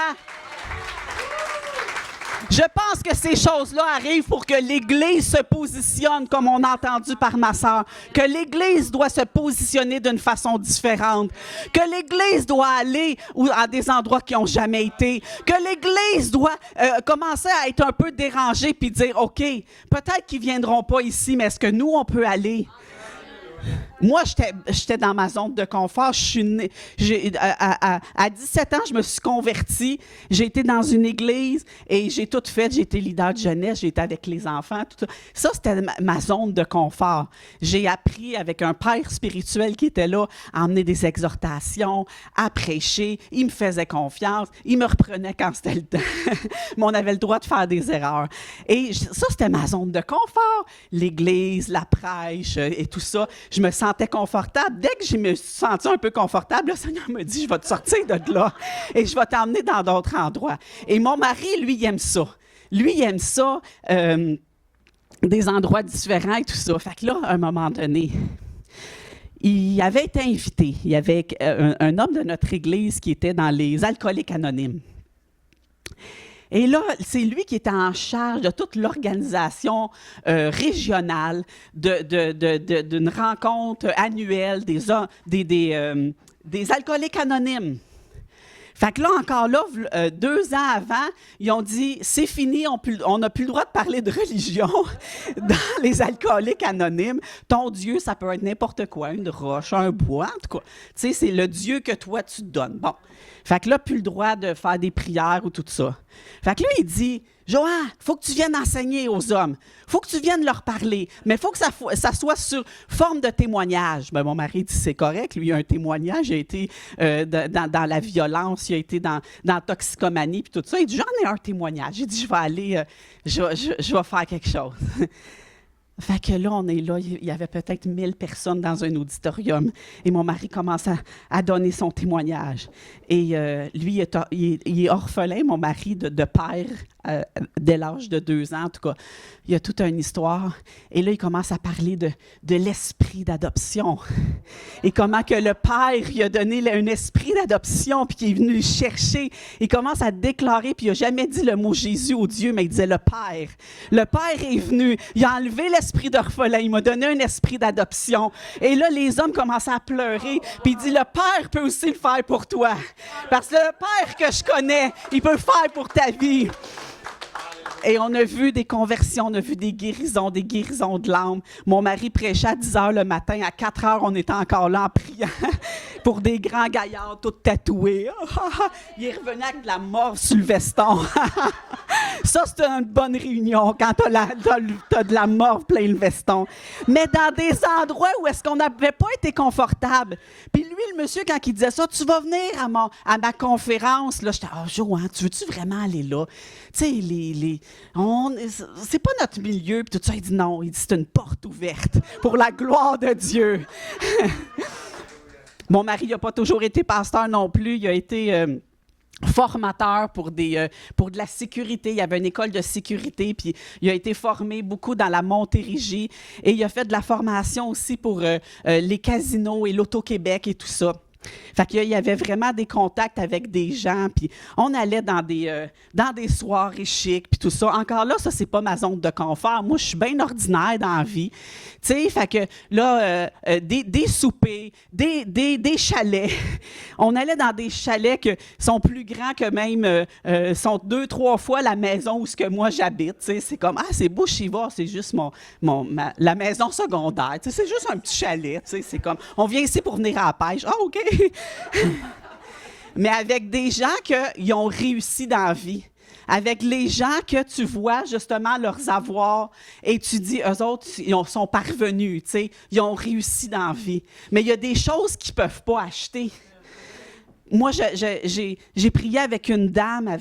Je pense que ces choses-là arrivent pour que l'Église se positionne, comme on a entendu par ma sœur, que l'Église doit se positionner d'une façon différente, que l'Église doit aller à des endroits qui n'ont jamais été, que l'Église doit commencer à être un peu dérangée puis dire, OK, peut-être qu'ils ne viendront pas ici, mais est-ce que nous, on peut aller? Moi, j'étais dans ma zone de confort. Je suis née, à 17 ans, je me suis convertie. J'ai été dans une église et j'ai tout fait. J'ai été leader de jeunesse, j'ai été avec les enfants. Tout ça, ça c'était ma zone de confort. J'ai appris avec un père spirituel qui était là à emmener des exhortations, à prêcher. Il me faisait confiance. Il me reprenait quand c'était le temps. Mais on avait le droit de faire des erreurs. Et ça, c'était ma zone de confort. L'église, la prêche et tout ça. Je me sentais confortable. Dès que je me suis sentie un peu confortable, le Seigneur me dit, je vais te sortir de là et je vais t'emmener dans d'autres endroits. Et mon mari, lui, il aime ça. Lui, il aime ça, des endroits différents et tout ça. Fait que là, à un moment donné, il avait été invité. Il y avait un homme de notre église qui était dans les alcooliques anonymes. Et là, c'est lui qui était en charge de toute l'organisation régionale d'une rencontre annuelle des alcooliques anonymes. Fait que là, encore là, 2 ans avant, ils ont dit, c'est fini, on n'a plus le droit de parler de religion dans les alcooliques anonymes. Ton Dieu, ça peut être n'importe quoi, une roche, un bois, en tout cas. Tu sais, c'est le Dieu que toi, tu te donnes. Bon. Fait que là, plus le droit de faire des prières ou tout ça. Fait que là, il dit, Joanne, il faut que tu viennes enseigner aux hommes. Il faut que tu viennes leur parler. Mais il faut que ça soit sur forme de témoignage. Ben, mon mari dit, c'est correct. Lui, il a un témoignage. Il a été dans la violence. Il a été dans la toxicomanie puis tout ça. Il dit, j'en ai un témoignage. J'ai dit, je vais aller, je vais faire quelque chose. Fait que là, on est là, il y avait peut-être 1000 personnes dans un auditorium. Et mon mari commence à donner son témoignage. Et lui, il est orphelin, mon mari, de père, dès l'âge de 2 ans, en tout cas. Il y a toute une histoire. Et là, il commence à parler de l'esprit d'adoption. Et comment que le père, il a donné un esprit d'adoption, puis qu'il est venu le chercher. Il commence à déclarer, puis il n'a jamais dit le mot Jésus au Dieu, mais il disait le Père. Le Père est venu, il a enlevé l'esprit d'orphelin, il m'a donné un esprit d'adoption. Et là, les hommes commencent à pleurer, puis il dit, le Père peut aussi le faire pour toi. Parce que le Père que je connais, il peut le faire pour ta vie. Et on a vu des conversions, on a vu des guérisons de l'âme. Mon mari prêchait à 10 heures le matin. À 4 heures, on était encore là en priant pour des grands gaillards tous tatoués. Il est revenu avec de la morve sur le veston. Ça, c'est une bonne réunion quand t'as de la morve plein le veston. Mais dans des endroits où est-ce qu'on n'avait pas été confortable. Puis lui, le monsieur, quand il disait ça, tu vas venir à ma conférence. Là, j'étais, Joanne, tu veux-tu vraiment aller là? Tu sais, c'est pas notre milieu. Puis tout ça, il dit non. Il dit, c'est une porte ouverte pour la gloire de Dieu. Mon mari n'a pas toujours été pasteur non plus. Il a été formateur pour de la sécurité. Il y avait une école de sécurité, puis il a été formé beaucoup dans la Montérégie. Et il a fait de la formation aussi pour les casinos et l'Auto-Québec et tout ça. Fait qu'il y avait vraiment des contacts avec des gens, puis on allait dans des soirées chics, puis tout ça. Encore là, ça, c'est pas ma zone de confort. Moi, je suis bien ordinaire dans la vie. Tu sais, fait que là, des soupers, des chalets. On allait dans des chalets qui sont plus grands que même, sont 2-3 fois la maison où moi j'habite. Tu sais, c'est comme, c'est Bouchiva, c'est juste la maison secondaire. Tu sais, c'est juste un petit chalet. Tu sais, c'est comme, on vient ici pour venir à la pêche. OK. Mais avec des gens qui ont réussi dans la vie, avec les gens que tu vois justement leurs avoirs et tu dis, eux autres, ils sont parvenus, tu sais, ils ont réussi dans la vie. Mais il y a des choses qu'ils ne peuvent pas acheter. moi, j'ai prié avec une dame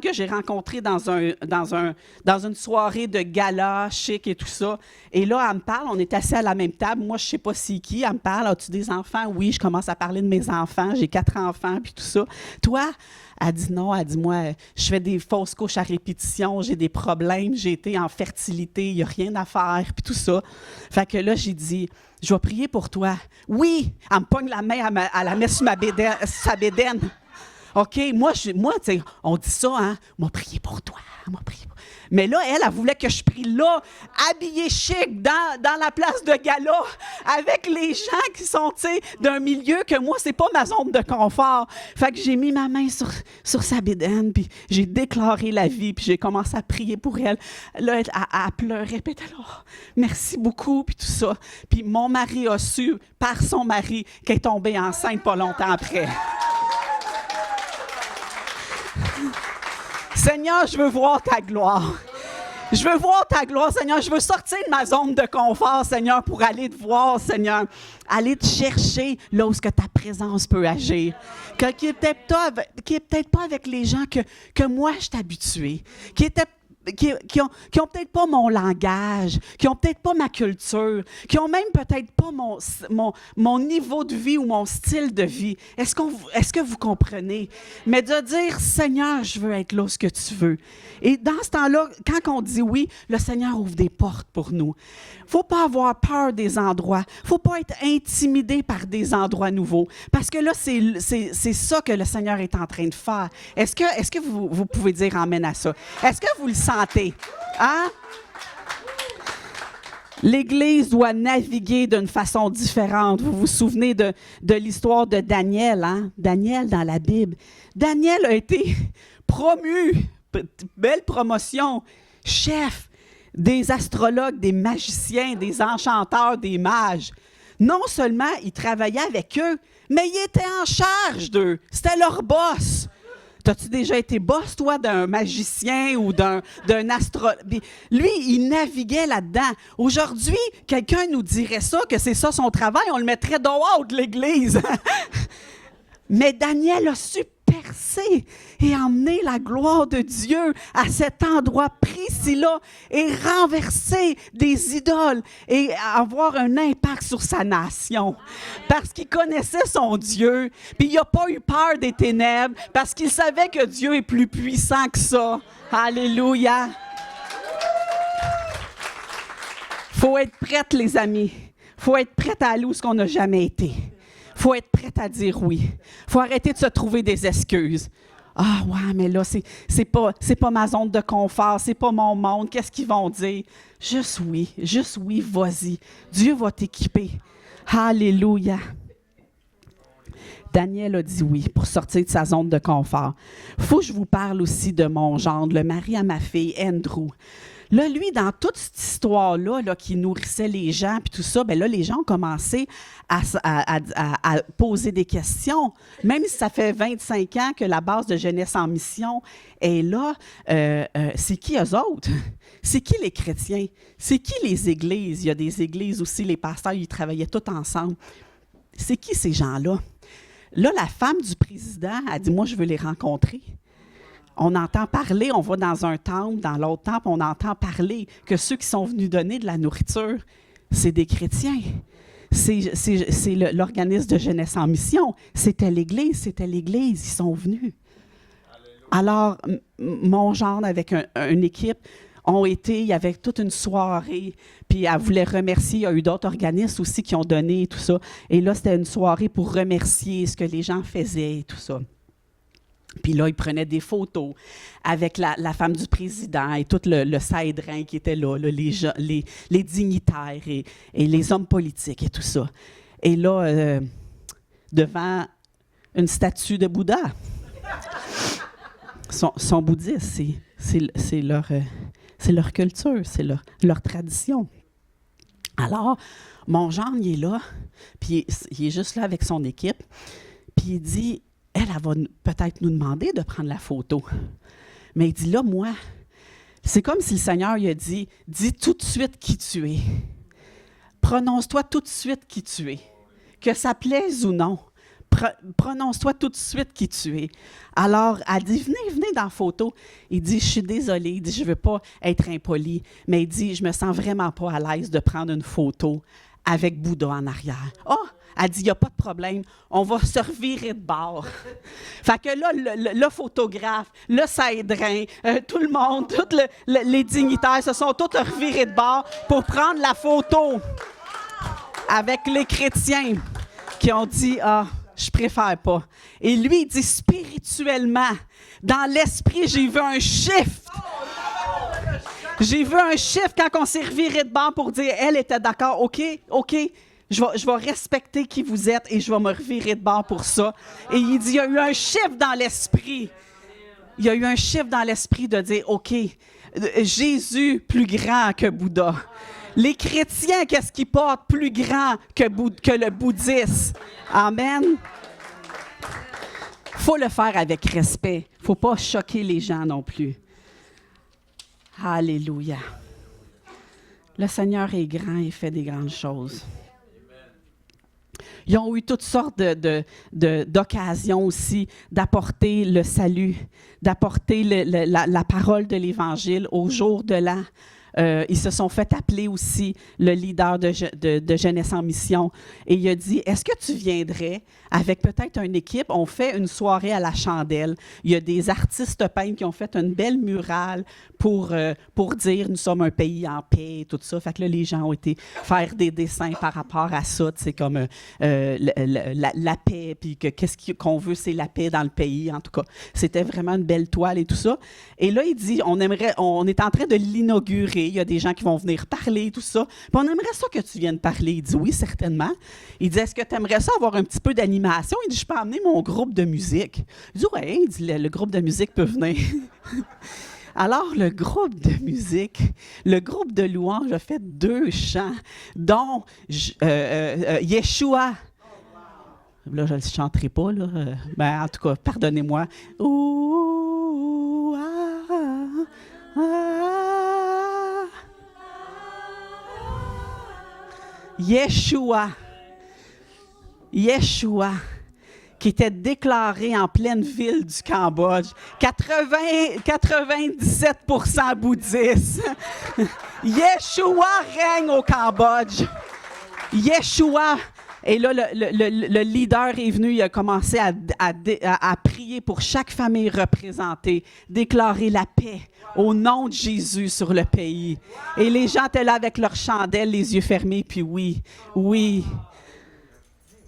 que j'ai rencontrée dans une soirée de gala chic et tout ça. Et là, elle me parle, on est assis à la même table. Moi, je ne sais pas c'est qui. Elle me parle, as-tu des enfants? Oui, je commence à parler de mes enfants. J'ai 4 enfants, puis tout ça. Toi? Elle dit non, elle dit, moi, je fais des fausses couches à répétition, j'ai des problèmes, j'ai été en fertilité, il n'y a rien à faire, puis tout ça. Fait que là, j'ai dit, je vais prier pour toi. Oui, elle me pogne la main, elle la met sur sa bédaine. OK, moi, tu sais, on dit ça, hein, m'a prié pour toi, m'a prié pour... Mais là, elle voulait que je prie là, habillée chic, dans la place de gala, avec les gens qui sont, tu sais, d'un milieu que moi, c'est pas ma zone de confort. Fait que j'ai mis ma main sur sa bédaine, puis j'ai déclaré la vie, puis j'ai commencé à prier pour elle. Là, elle pleurait, puis elle était là, oh, merci beaucoup, puis tout ça. Puis mon mari a su, par son mari, qu'elle est tombée enceinte pas longtemps après. Seigneur, je veux voir ta gloire. Je veux voir ta gloire, Seigneur. Je veux sortir de ma zone de confort, Seigneur, pour aller te voir, Seigneur. Aller te chercher là où ta présence peut agir. Qui n'est peut-être pas avec les gens que moi, je suis habituée. Qui ont peut-être pas mon langage, qui ont peut-être pas ma culture, qui ont même peut-être pas mon niveau de vie ou mon style de vie. Est-ce que vous comprenez? Mais de dire, Seigneur, je veux être là où ce que tu veux. Et dans ce temps-là, quand on dit oui, le Seigneur ouvre des portes pour nous. Il ne faut pas avoir peur des endroits. Il ne faut pas être intimidé par des endroits nouveaux. Parce que là, c'est ça que le Seigneur est en train de faire. Est-ce que vous pouvez dire amen à ça? Est-ce que vous le sentez? Hein? L'Église doit naviguer d'une façon différente. Vous vous souvenez de l'histoire de Daniel, hein? Daniel dans la Bible. Daniel a été promu, belle promotion, chef des astrologues, des magiciens, des enchanteurs, des mages. Non seulement il travaillait avec eux, mais il était en charge d'eux. C'était leur boss. T'as-tu déjà été boss, toi, d'un magicien ou d'un astrologue? Lui, il naviguait là-dedans. Aujourd'hui, quelqu'un nous dirait ça, que c'est ça son travail, on le mettrait dehors de l'Église. Mais Daniel a su percer et emmener la gloire de Dieu à cet endroit précis-là et renverser des idoles et avoir un impact sur sa nation. Parce qu'il connaissait son Dieu, puis il n'a pas eu peur des ténèbres, parce qu'il savait que Dieu est plus puissant que ça. Alléluia! Il faut être prête, les amis. Il faut être prête à aller où on n'a jamais été. Il faut être prête à dire oui. Il faut arrêter de se trouver des excuses. Ah ouais, mais là, c'est pas ma zone de confort, c'est pas mon monde, qu'est-ce qu'ils vont dire? Juste oui, vas-y. Dieu va t'équiper. Alléluia. Daniel a dit oui pour sortir de sa zone de confort. Il faut que je vous parle aussi de mon gendre, le mari à ma fille, Andrew. Là, lui, dans toute cette histoire-là, là, qui nourrissait les gens, puis tout ça, bien là, les gens ont commencé à poser des questions. Même si ça fait 25 ans que la base de Jeunesse en mission est là, c'est qui eux autres? C'est qui les chrétiens? C'est qui les églises? Il y a des églises aussi, les pasteurs, ils travaillaient tous ensemble. C'est qui ces gens-là? Là, la femme du président a dit, moi, je veux les rencontrer. On entend parler, on va dans un temple, dans l'autre temple, on entend parler que ceux qui sont venus donner de la nourriture, c'est des chrétiens. C'est l'organisme de Jeunesse en mission. C'était l'Église, ils sont venus. Alors, mon genre avec une équipe ont été, il y avait toute une soirée, puis elle voulait remercier, il y a eu d'autres organismes aussi qui ont donné tout ça. Et là, c'était une soirée pour remercier ce que les gens faisaient et tout ça. Puis là, ils prenaient des photos avec la femme du président et tout le Sahédrin qui était là, les dignitaires et les hommes politiques et tout ça. Et là, devant une statue de Bouddha, sont bouddhistes, c'est leur culture, c'est leur tradition. Alors, mon gendre, il est là, puis il est juste là avec son équipe, puis il dit... Elle va peut-être nous demander de prendre la photo. Mais il dit, là, moi, c'est comme si le Seigneur il a dit, dis tout de suite qui tu es. Prononce-toi tout de suite qui tu es. Que ça plaise ou non. Prononce-toi tout de suite qui tu es. » Alors, elle dit, venez dans la photo. Il dit, je suis désolée. Il dit, je ne veux pas être impoli. Mais il dit, je me sens vraiment pas à l'aise de prendre une photo avec Bouddha en arrière. « Oh! » Elle dit, il n'y a pas de problème, on va se revirer de bord. Fait que là, le photographe, le Saïdrin, tout le monde, tous les dignitaires se sont tous revirés de bord pour prendre la photo avec les chrétiens qui ont dit, « Ah, je préfère pas. » Et lui, il dit, spirituellement, dans l'esprit, j'ai vu un shift. J'ai vu un shift quand on s'est reviré de bord pour dire, elle était d'accord, OK, je vais respecter qui vous êtes et je vais me revirer de bord pour ça. Et il dit, il y a eu un shift dans l'esprit. Il y a eu un shift dans l'esprit de dire, OK, Jésus plus grand que Bouddha. Les chrétiens, qu'est-ce qu'ils portent plus grand que le bouddhisme? Amen. Il faut le faire avec respect. Il ne faut pas choquer les gens non plus. Alléluia. Le Seigneur est grand et fait des grandes choses. Ils ont eu toutes sortes d'occasions aussi d'apporter le salut, d'apporter la parole de l'Évangile au jour de l'an. Ils se sont fait appeler aussi le leader de Jeunesse en mission. Et il a dit, est-ce que tu viendrais avec peut-être une équipe? On fait une soirée à la chandelle. Il y a des artistes peintres qui ont fait une belle murale pour dire, nous sommes un pays en paix et tout ça. Fait que là, les gens ont été faire des dessins par rapport à ça. C'est comme la paix, puis que qu'est-ce qu'on veut, c'est la paix dans le pays. En tout cas, c'était vraiment une belle toile et tout ça. Et là, il dit, on est en train de l'inaugurer. Il y a des gens qui vont venir parler, tout ça. Puis on aimerait ça que tu viennes parler. Il dit, oui, certainement. Il dit, est-ce que tu aimerais ça avoir un petit peu d'animation? Il dit, je peux emmener mon groupe de musique. Il dit, oui, il dit, le groupe de musique peut venir. Alors, le groupe de louanges a fait 2 chants, dont Yeshua. Là, je ne le chanterai pas, là. Ben, en tout cas, pardonnez-moi. Ouh, ah, ah. Yeshua, qui était déclaré en pleine ville du Cambodge. 97% bouddhiste. Yeshua règne au Cambodge. Yeshua. Et là, le leader est venu, il a commencé à prier pour chaque famille représentée, déclarer la paix au nom de Jésus sur le pays. Et les gens étaient là avec leurs chandelles, les yeux fermés, puis oui.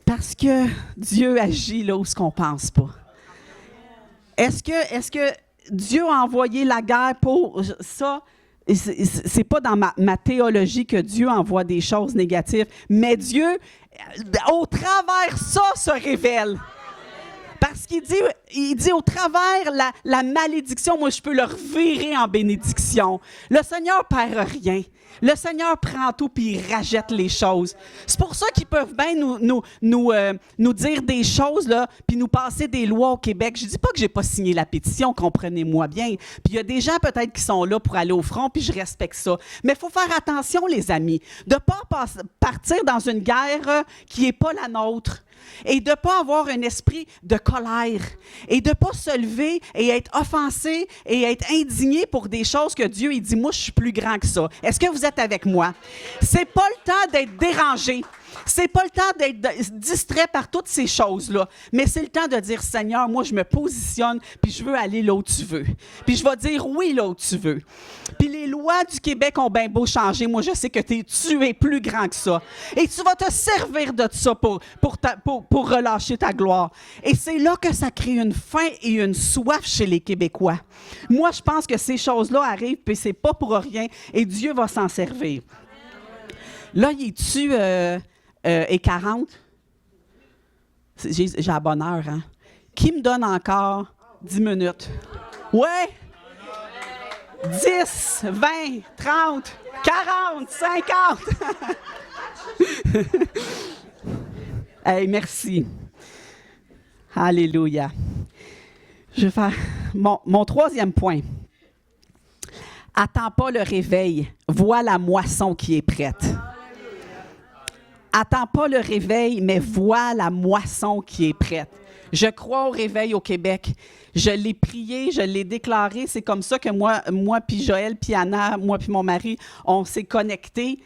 Parce que Dieu agit là où ce qu'on ne pense pas. Est-ce que Dieu a envoyé la guerre pour ça? C'est pas dans ma théologie que Dieu envoie des choses négatives, mais Dieu, au travers ça, se révèle. Parce qu'il dit au travers la malédiction, moi je peux le revirer en bénédiction. Le Seigneur ne perd rien. Le Seigneur prend tout puis il rachète les choses. C'est pour ça qu'ils peuvent bien nous dire des choses, là, puis nous passer des lois au Québec. Je ne dis pas que je n'ai pas signé la pétition, comprenez-moi bien. Puis il y a des gens peut-être qui sont là pour aller au front, puis je respecte ça. Mais il faut faire attention, les amis, de ne pas partir dans une guerre qui n'est pas la nôtre. Et de ne pas avoir un esprit de colère. Et de ne pas se lever et être offensé et être indigné pour des choses que Dieu il dit, moi, je suis plus grand que ça. Est-ce que vous êtes avec moi? C'est pas le temps d'être dérangé. C'est pas le temps d'être distrait par toutes ces choses-là. Mais c'est le temps de dire, Seigneur, moi, je me positionne, puis je veux aller là où tu veux. Puis je vais dire oui là où tu veux. Puis les lois du Québec ont bien beau changer. Moi, je sais que tu es plus grand que ça. Et tu vas te servir de ça pour relâcher ta gloire. Et c'est là que ça crée une faim et une soif chez les Québécois. Moi, je pense que ces choses-là arrivent, puis c'est pas pour rien. Et Dieu va s'en servir. Là, il est-tu... et 40? J'ai la bonne heure, hein? Qui me donne encore 10 minutes? Ouais! 10, 20, 30, 40, 50! Hey, merci. Alléluia. Je vais faire mon 3e point. Attends pas le réveil. Vois la moisson qui est prête. Attends pas le réveil, mais vois la moisson qui est prête. Je crois au réveil au Québec. Je l'ai prié, je l'ai déclaré. C'est comme ça que moi puis Joël, puis Anna, moi puis mon mari, on s'est connectés.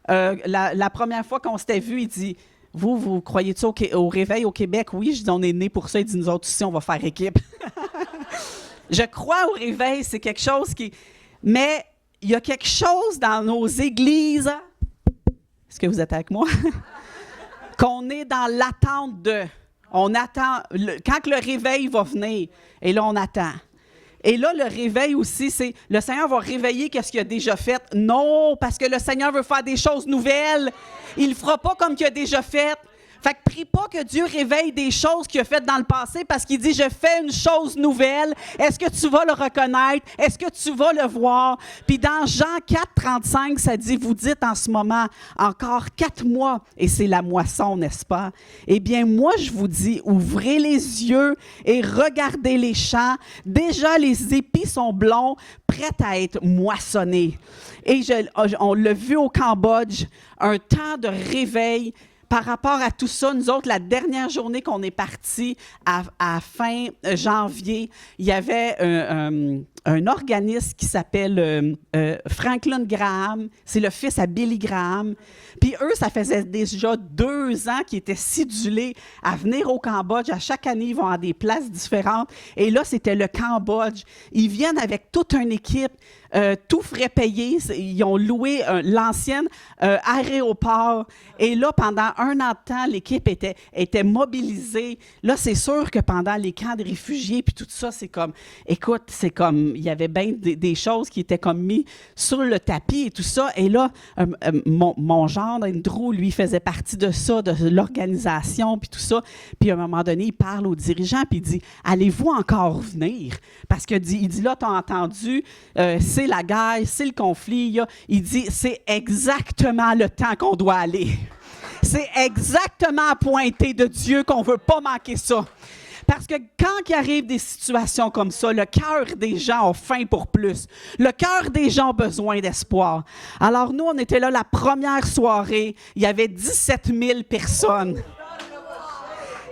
La première fois qu'on s'était vus, il dit « Vous croyez-tu au réveil au Québec? » Oui, je dis « On est nés pour ça. » Il dit « Nous autres aussi, on va faire équipe. » Je crois au réveil, c'est quelque chose qui... Mais il y a quelque chose dans nos églises... Est-ce que vous êtes avec moi? Qu'on est dans l'attente de... On attend... Quand le réveil va venir, et là, on attend. Et là, le réveil aussi, c'est... Le Seigneur va réveiller qu'est-ce qu'il a déjà fait. Non, parce que le Seigneur veut faire des choses nouvelles. Il ne fera pas comme qu'il a déjà fait. Fait que prie pas que Dieu réveille des choses qu'il a faites dans le passé parce qu'il dit « Je fais une chose nouvelle. Est-ce que tu vas le reconnaître? Est-ce que tu vas le voir? » Puis dans Jean 4, 35, ça dit « Vous dites en ce moment, encore 4 mois et c'est la moisson, n'est-ce pas? Eh bien, moi, je vous dis, ouvrez les yeux et regardez les champs. Déjà, les épis sont blonds, prêts à être moissonnés. » Et on l'a vu au Cambodge, un temps de réveil. Par rapport à tout ça, nous autres, la dernière journée qu'on est partis, à fin janvier, il y avait un organisme qui s'appelle Franklin Graham. C'est le fils à Billy Graham. Puis eux, ça faisait déjà 2 ans qu'ils étaient sidulés à venir au Cambodge. À chaque année, ils vont à des places différentes. Et là, c'était le Cambodge. Ils viennent avec toute une équipe. Tout frais payé. Ils ont loué l'ancienne aéroport. Et là, pendant 1 an de temps, l'équipe était mobilisée. Là, c'est sûr que pendant les camps de réfugiés, puis tout ça, c'est comme, écoute, c'est comme, il y avait bien des choses qui étaient comme mises sur le tapis et tout ça. Et là, mon gendre, Andrew, lui, faisait partie de ça, de l'organisation, puis tout ça. Puis à un moment donné, il parle aux dirigeants, puis il dit, allez-vous encore venir? Parce que il dit, là, tu as entendu, c'est la guerre, c'est le conflit. Il dit, c'est exactement le temps qu'on doit aller. C'est exactement à pointer de Dieu qu'on ne veut pas manquer ça. Parce que quand il arrive des situations comme ça, le cœur des gens a faim pour plus. Le cœur des gens a besoin d'espoir. Alors nous, on était là la première soirée. Il y avait 17 000 personnes.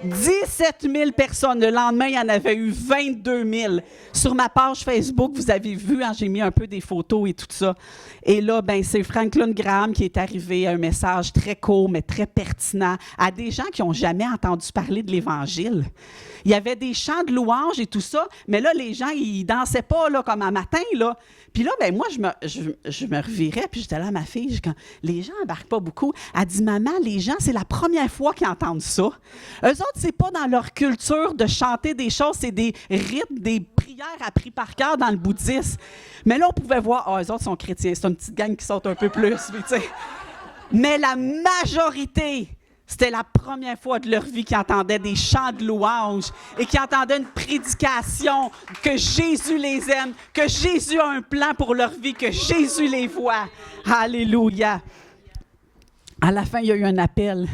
17 000 personnes. Le lendemain, il y en avait eu 22 000. Sur ma page Facebook, vous avez vu, hein, j'ai mis un peu des photos et tout ça. Et là, ben, c'est Franklin Graham qui est arrivé à un message très court, mais très pertinent, à des gens qui n'ont jamais entendu parler de l'Évangile. Il y avait des chants de louanges et tout ça, mais là, les gens, ils dansaient pas là, comme un matin, là. Puis là, ben moi, je me revirais, puis j'étais là à ma fille, les gens n'embarquent pas beaucoup. Elle dit, maman, les gens, c'est la première fois qu'ils entendent ça. Eux autres, c'est pas dans leur culture de chanter des choses, c'est des rites, des prières apprises par cœur dans le bouddhisme. Mais là, on pouvait voir, eux autres sont chrétiens, c'est une petite gang qui saute un peu plus, tu sais. Mais la majorité, c'était la première fois de leur vie qu'ils entendaient des chants de louange et qu'ils entendaient une prédication que Jésus les aime, que Jésus a un plan pour leur vie, que Jésus les voit. Alléluia. À la fin, il y a eu un appel.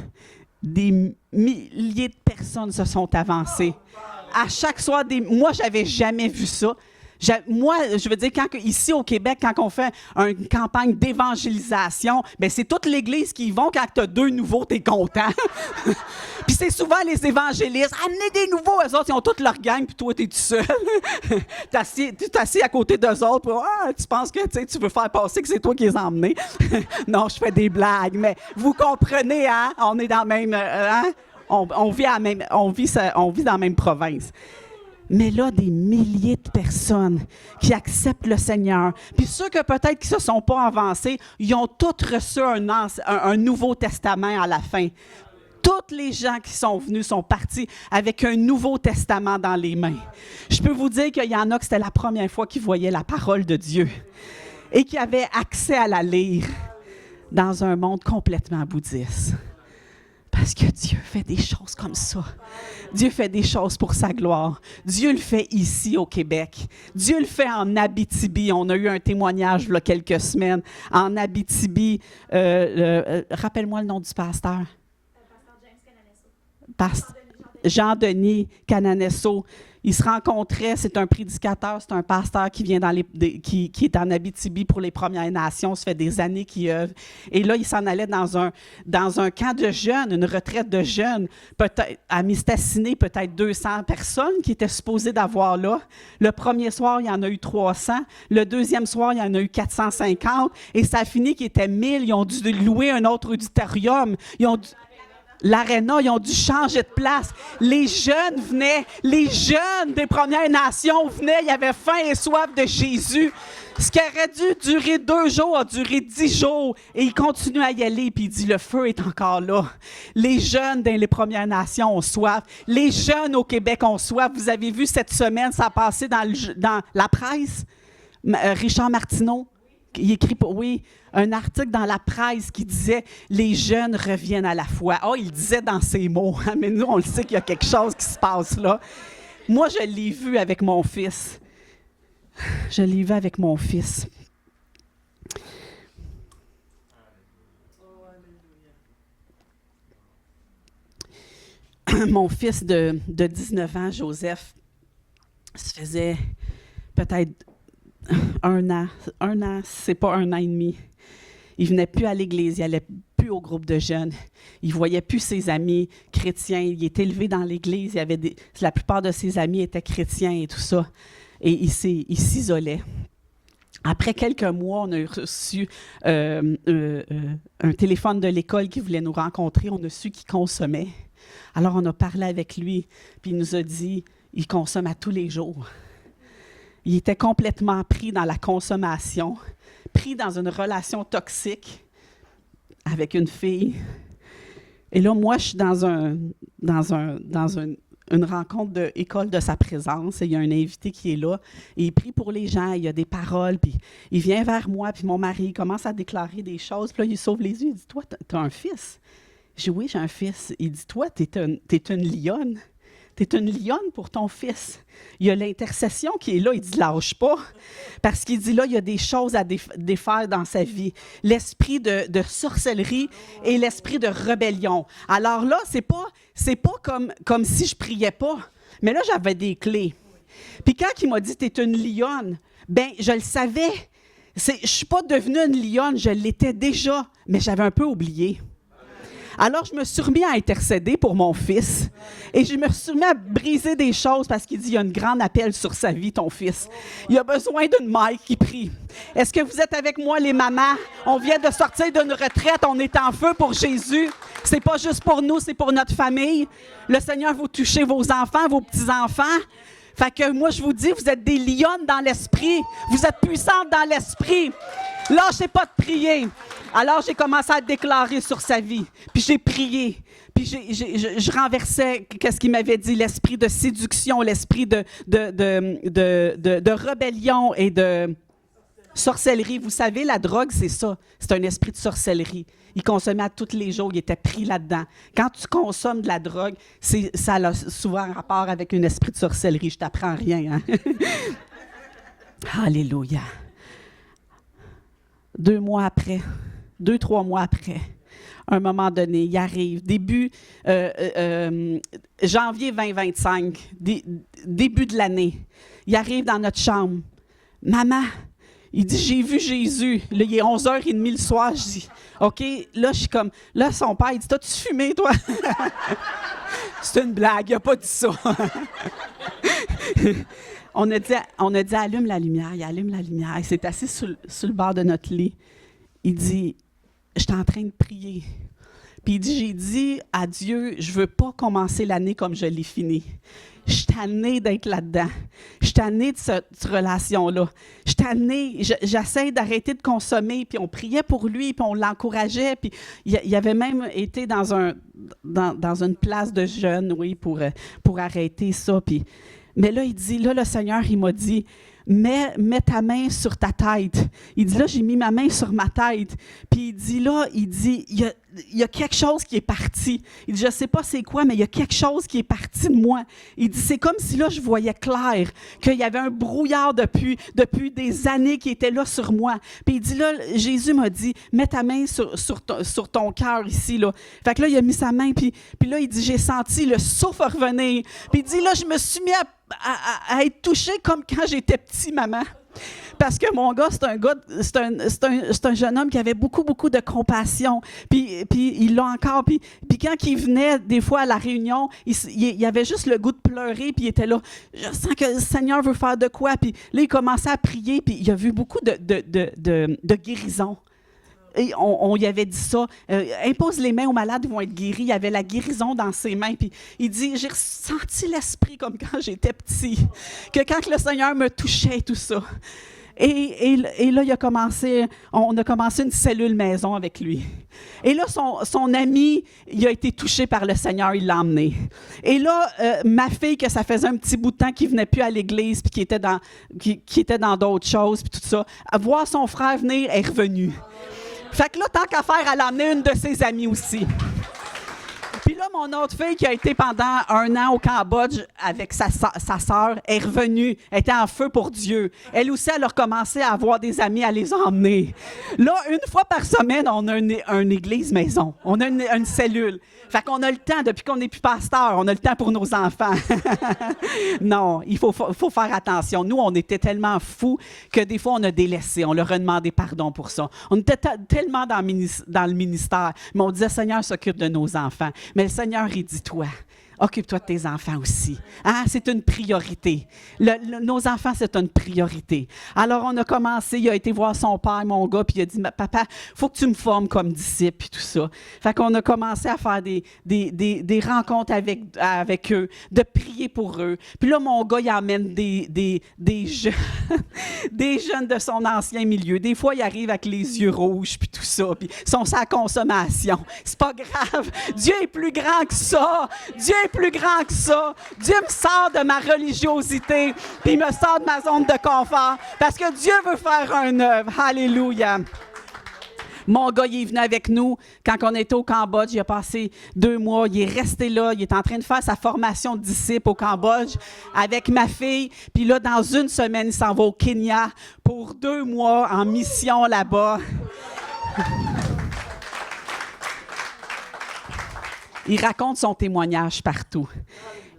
Des milliers de personnes se sont avancées. À chaque soir, moi, je n'avais jamais vu ça. Moi, je veux dire, ici au Québec, quand on fait une campagne d'évangélisation, ben c'est toute l'Église qui y vont. Quand tu as 2 nouveaux, tu es content. Puis c'est souvent les évangélistes. Amenez des nouveaux, eux autres, ils ont toute leur gang, puis toi, tu es tout seul. Tu es assis à côté d'eux autres, puis tu penses que tu veux faire passer que c'est toi qui les as emmenés. Non, je fais des blagues, mais vous comprenez, hein? On est dans le même... on vit dans la même province. Mais là, des milliers de personnes qui acceptent le Seigneur. Puis ceux que peut-être qui ne se sont pas avancés, ils ont tous reçu un Nouveau Testament à la fin. Tous les gens qui sont venus sont partis avec un Nouveau Testament dans les mains. Je peux vous dire qu'il y en a que c'était la première fois qu'ils voyaient la parole de Dieu et qui avaient accès à la lire dans un monde complètement bouddhiste. Parce que Dieu fait des choses comme ça. Dieu fait des choses pour sa gloire. Dieu le fait ici au Québec. Dieu le fait en Abitibi. On a eu un témoignage il y a quelques semaines. En Abitibi, rappelle-moi le nom du pasteur. Pasteur James Cananesso. Jean-Denis Cananesso. Ils se rencontraient, c'est un prédicateur, c'est un pasteur qui vient qui est en Abitibi pour les Premières Nations, ça fait des années qu'il œuvre. Et là, il s'en allait dans un camp de jeunes, une retraite de jeunes, peut-être à Mistassini, peut-être 200 personnes qui étaient supposées d'avoir là. Le premier soir, il y en a eu 300. Le deuxième soir, il y en a eu 450. Et ça a fini qu'il était 1000. Ils ont dû louer un autre auditorium. L'aréna, ils ont dû changer de place. Les jeunes venaient, les jeunes des Premières Nations venaient, ils avaient faim et soif de Jésus. Ce qui aurait dû durer 2 jours a duré 10 jours. Et il continue à y aller, puis il dit, le feu est encore là. Les jeunes dans les Premières Nations ont soif. Les jeunes au Québec ont soif. Vous avez vu cette semaine, ça a passé dans la presse. Richard Martineau, il écrit un article dans la presse qui disait « Les jeunes reviennent à la foi ». Oh, il disait dans ses mots, mais nous, on le sait qu'il y a quelque chose qui se passe là. Moi, je l'ai vu avec mon fils. Je l'ai vu avec mon fils. Mon fils de 19 ans, Joseph, ça faisait peut-être 1 an, c'est pas 1 an et demi. Il venait plus à l'église, il allait plus au groupe de jeunes. Il voyait plus ses amis chrétiens. Il était élevé dans l'église. La plupart de ses amis étaient chrétiens et tout ça. Et il s'isolait. Après quelques mois, on a reçu un téléphone de l'école qui voulait nous rencontrer. On a su qu'il consommait. Alors, on a parlé avec lui, puis il nous a dit, il consomme à tous les jours. Il était complètement pris dans la consommation, pris dans une relation toxique avec une fille. Et là, moi, je suis dans une rencontre d'école de sa présence, et il y a un invité qui est là, et il prie pour les gens, il y a des paroles, puis il vient vers moi, puis mon mari commence à déclarer des choses, puis là, il sauve les yeux, il dit « Toi, t'as un fils? » Je dis « Oui, j'ai un fils. » Il dit « Toi, t'es une lionne. T'es une lionne pour ton fils. » Il y a l'intercession qui est là, il dit « Lâche pas. » Parce qu'il dit là, il y a des choses à défaire dans sa vie. L'esprit de sorcellerie et l'esprit de rébellion. Alors là, c'est pas comme si je priais pas, mais là, j'avais des clés. Puis quand il m'a dit « T'es une lionne », ben je le savais. Je ne suis pas devenue une lionne, je l'étais déjà, mais j'avais un peu oublié. Alors, je me suis remis à intercéder pour mon fils. Et je me suis remis à briser des choses parce qu'il dit, il y a un grand appel sur sa vie, ton fils. Il a besoin d'une mère qui prie. Est-ce que vous êtes avec moi, les mamans? On vient de sortir d'une retraite, on est en feu pour Jésus. C'est pas juste pour nous, c'est pour notre famille. Le Seigneur va toucher vos enfants, vos petits-enfants. Fait que moi, je vous dis, vous êtes des lionnes dans l'esprit. Vous êtes puissantes dans l'esprit. Lâchez pas de prier. Alors, j'ai commencé à déclarer sur sa vie. Puis j'ai prié. Puis je renversais ce qu'il m'avait dit, l'esprit de séduction, l'esprit de rébellion et de sorcellerie. Vous savez, la drogue, c'est ça. C'est un esprit de sorcellerie. Il consommait à tous les jours, il était pris là-dedans. Quand tu consommes de la drogue, ça a souvent un rapport avec un esprit de sorcellerie. Je t'apprends rien, hein? Alléluia. 2 mois après, 2-3 mois après, à un moment donné, il arrive, début janvier 2025, début de l'année, il arrive dans notre chambre. « Maman, il dit, j'ai vu Jésus. » Là, il est 11h30 le soir. Je dis, OK, là, je suis comme, là, son père, il dit, t'as-tu fumé, toi? C'est une blague, il n'a pas dit ça. On a dit, allume la lumière. Il allume la lumière. Il s'est assis sur le bord de notre lit. Il dit, je suis en train de prier. Puis il dit, j'ai dit à Dieu, je ne veux pas commencer l'année comme je l'ai finie. Je suis tannée d'être là-dedans. Je suis tannée de cette relation-là. Je suis tannée, j'essaie d'arrêter de consommer. Puis on priait pour lui, puis on l'encourageait. Puis il avait même été dans une place de jeunes, oui, pour arrêter ça. Puis, mais là, il dit, là, le Seigneur, il m'a dit, mets ta main sur ta tête. Il dit, là, j'ai mis ma main sur ma tête. Puis il dit, là, il y a quelque chose qui est parti. Il dit, je ne sais pas c'est quoi, mais il y a quelque chose qui est parti de moi. Il dit, c'est comme si là, je voyais clair, qu'il y avait un brouillard depuis des années qui était là sur moi. Puis il dit, là, Jésus m'a dit, mets ta main sur ton cœur ici, là. Fait que là, il a mis sa main, puis là, il dit, j'ai senti le souffle revenir. Puis il dit, là, je me suis mis à être touchée comme quand j'étais petit, maman. Parce que mon gars, c'est un jeune homme qui avait beaucoup, beaucoup de compassion. Puis il l'a encore. Puis quand il venait, des fois, à la réunion, il avait juste le goût de pleurer. Puis il était là, je sens que le Seigneur veut faire de quoi. Puis là, il commençait à prier. Puis il a vu beaucoup de guérison. Et on lui avait dit ça, impose les mains aux malades, ils vont être guéris. Il y avait la guérison dans ses mains. Puis il dit, j'ai ressenti l'esprit comme quand j'étais petit, que quand le Seigneur me touchait, tout ça. Et là, on a commencé une cellule maison avec lui. Et là, son ami, il a été touché par le Seigneur, il l'a emmené. Et là, ma fille, que ça faisait un petit bout de temps qu'il ne venait plus à l'église, puis qui était dans d'autres choses, puis tout ça, à voir son frère venir, elle est revenue. Fait que là, tant qu'à faire, elle a amené une de ses amies aussi. Puis là, mon autre fille qui a été pendant 1 an au Cambodge avec sa sœur est revenue. Elle était en feu pour Dieu. Elle aussi, elle a recommencé à avoir des amis, à les emmener. Là, 1 fois par semaine, on a une église maison. On a une cellule. Fait qu'on a le temps, depuis qu'on n'est plus pasteur, on a le temps pour nos enfants. Non, il faut faire attention. Nous, on était tellement fous que des fois, on a délaissé. On leur a demandé pardon pour ça. On était tellement dans le ministère, mais on disait, Seigneur, s'occupe de nos enfants. Mais le Seigneur, il dit, toi, occupe-toi de tes enfants aussi. Ah, c'est une priorité. Nos enfants, c'est une priorité. Alors, on a commencé, il a été voir son père, mon gars, puis il a dit, papa, il faut que tu me formes comme disciple, puis tout ça. Fait qu'on a commencé à faire des rencontres avec eux, de prier pour eux. Puis là, mon gars, il amène des jeunes, des jeunes de son ancien milieu. Des fois, il arrive avec les yeux rouges, puis tout ça, puis ils sont sa consommation. C'est pas grave. Dieu est plus grand que ça. Dieu est plus grand que ça. Dieu me sort de ma religiosité, puis il me sort de ma zone de confort, parce que Dieu veut faire une œuvre. Alléluia. Mon gars, il est venu avec nous quand on était au Cambodge. Il a passé 2 mois. Il est resté là. Il est en train de faire sa formation de disciple au Cambodge avec ma fille. Puis là, dans 1 semaine, il s'en va au Kenya pour 2 mois en mission là-bas. Il raconte son témoignage partout.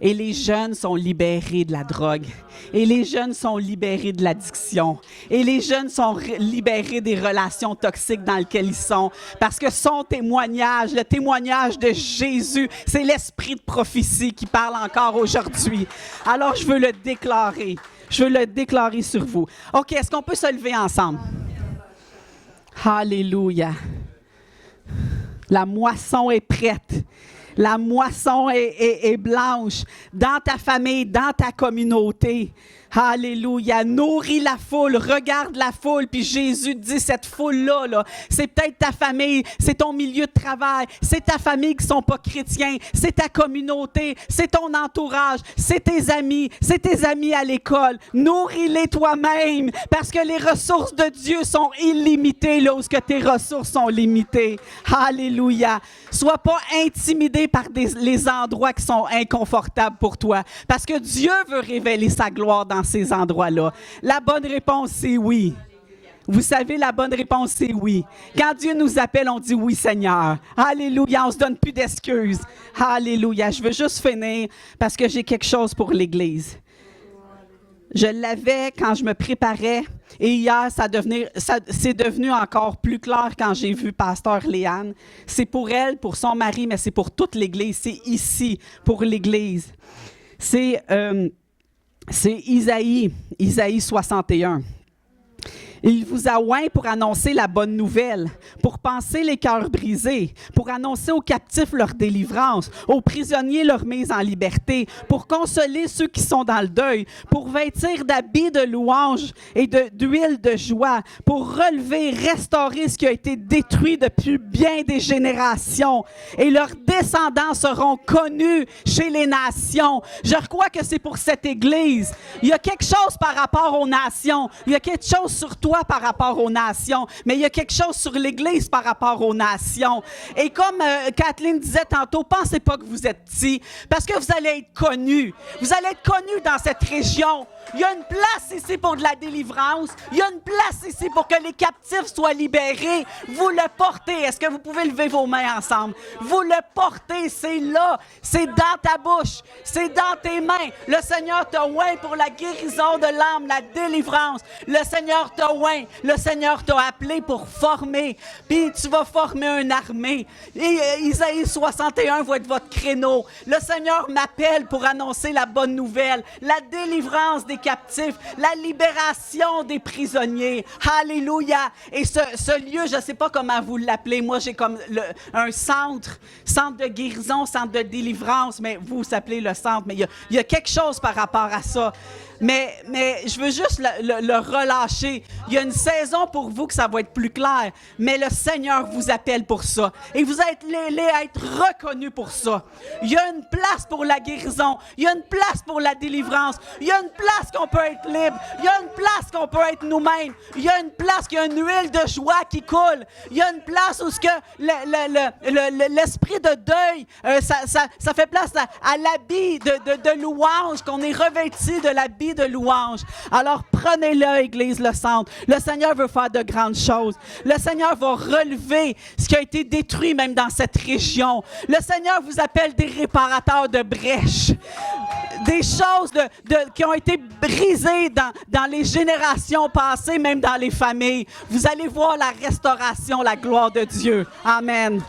Et les jeunes sont libérés de la drogue. Et les jeunes sont libérés de l'addiction. Et les jeunes sont libérés des relations toxiques dans lesquelles ils sont. Parce que son témoignage, le témoignage de Jésus, c'est l'esprit de prophétie qui parle encore aujourd'hui. Alors, je veux le déclarer. Je veux le déclarer sur vous. OK, est-ce qu'on peut se lever ensemble? Alléluia. La moisson est prête. La moisson est blanche dans ta famille, dans ta communauté. Alléluia. Nourris la foule. Regarde la foule. Puis Jésus dit, cette foule-là, là, c'est peut-être ta famille, c'est ton milieu de travail, c'est ta famille qui ne sont pas chrétiens, c'est ta communauté, c'est ton entourage, c'est tes amis à l'école. Nourris-les toi-même parce que les ressources de Dieu sont illimitées là où tes ressources sont limitées. Alléluia. Sois pas intimidé par les endroits qui sont inconfortables pour toi parce que Dieu veut révéler sa gloire dans ces endroits-là. La bonne réponse, c'est oui. Vous savez, la bonne réponse, c'est oui. Quand Dieu nous appelle, on dit oui, Seigneur. Alléluia, on ne se donne plus d'excuses. Alléluia. Je veux juste finir parce que j'ai quelque chose pour l'Église. Je l'avais quand je me préparais et hier, c'est devenu encore plus clair quand j'ai vu Pasteur Léane. C'est pour elle, pour son mari, mais c'est pour toute l'Église. C'est ici, pour l'Église. C'est Isaïe 61. Il vous a oint pour annoncer la bonne nouvelle, pour panser les cœurs brisés, pour annoncer aux captifs leur délivrance, aux prisonniers leur mise en liberté, pour consoler ceux qui sont dans le deuil, pour vêtir d'habits de louange et d'huile de joie, pour relever, restaurer ce qui a été détruit depuis bien des générations. Et leurs descendants seront connus chez les nations. Je crois que c'est pour cette Église. Il y a quelque chose par rapport aux nations. Il y a quelque chose sur toi toi par rapport aux nations, mais il y a quelque chose sur l'Église par rapport aux nations. Et comme Kathleen disait tantôt, pensez pas que vous êtes petit, parce que vous allez être connus. Vous allez être connus dans cette région. Il y a une place ici pour de la délivrance. Il y a une place ici pour que les captifs soient libérés. Vous le portez. Est-ce que vous pouvez lever vos mains ensemble? Vous le portez. C'est là. C'est dans ta bouche. C'est dans tes mains. Le Seigneur t'a oint pour la guérison de l'âme, la délivrance. Le Seigneur t'a oint. Le Seigneur t'a appelé pour former. Puis tu vas former une armée. Et Isaïe 61 va être votre créneau. Le Seigneur m'appelle pour annoncer la bonne nouvelle, la délivrance des captifs, la libération des prisonniers. Alléluia! Et ce lieu, je ne sais pas comment vous l'appelez. Moi, j'ai comme un centre de guérison, centre de délivrance, mais vous appelez le centre. Mais il y a quelque chose par rapport à ça. Mais je veux juste le relâcher. Il y a une saison pour vous que ça va être plus clair, mais le Seigneur vous appelle pour ça. Et vous êtes les à être reconnus pour ça. Il y a une place pour la guérison. Il y a une place pour la délivrance. Il y a une place qu'on peut être libre. Il y a une place qu'on peut être nous-mêmes. Il y a une place qu'il y a une huile de joie qui coule. Il y a une place où ce que l'esprit de deuil, ça fait place à l'habit de louange, qu'on est revêti de l'habit de louange. Alors prenez-le, Église Le Centre. Le Seigneur veut faire de grandes choses. Le Seigneur va relever ce qui a été détruit même dans cette région. Le Seigneur vous appelle des réparateurs de brèches. Des choses qui ont été brisées dans les générations passées, même dans les familles. Vous allez voir la restauration, la gloire de Dieu. Amen.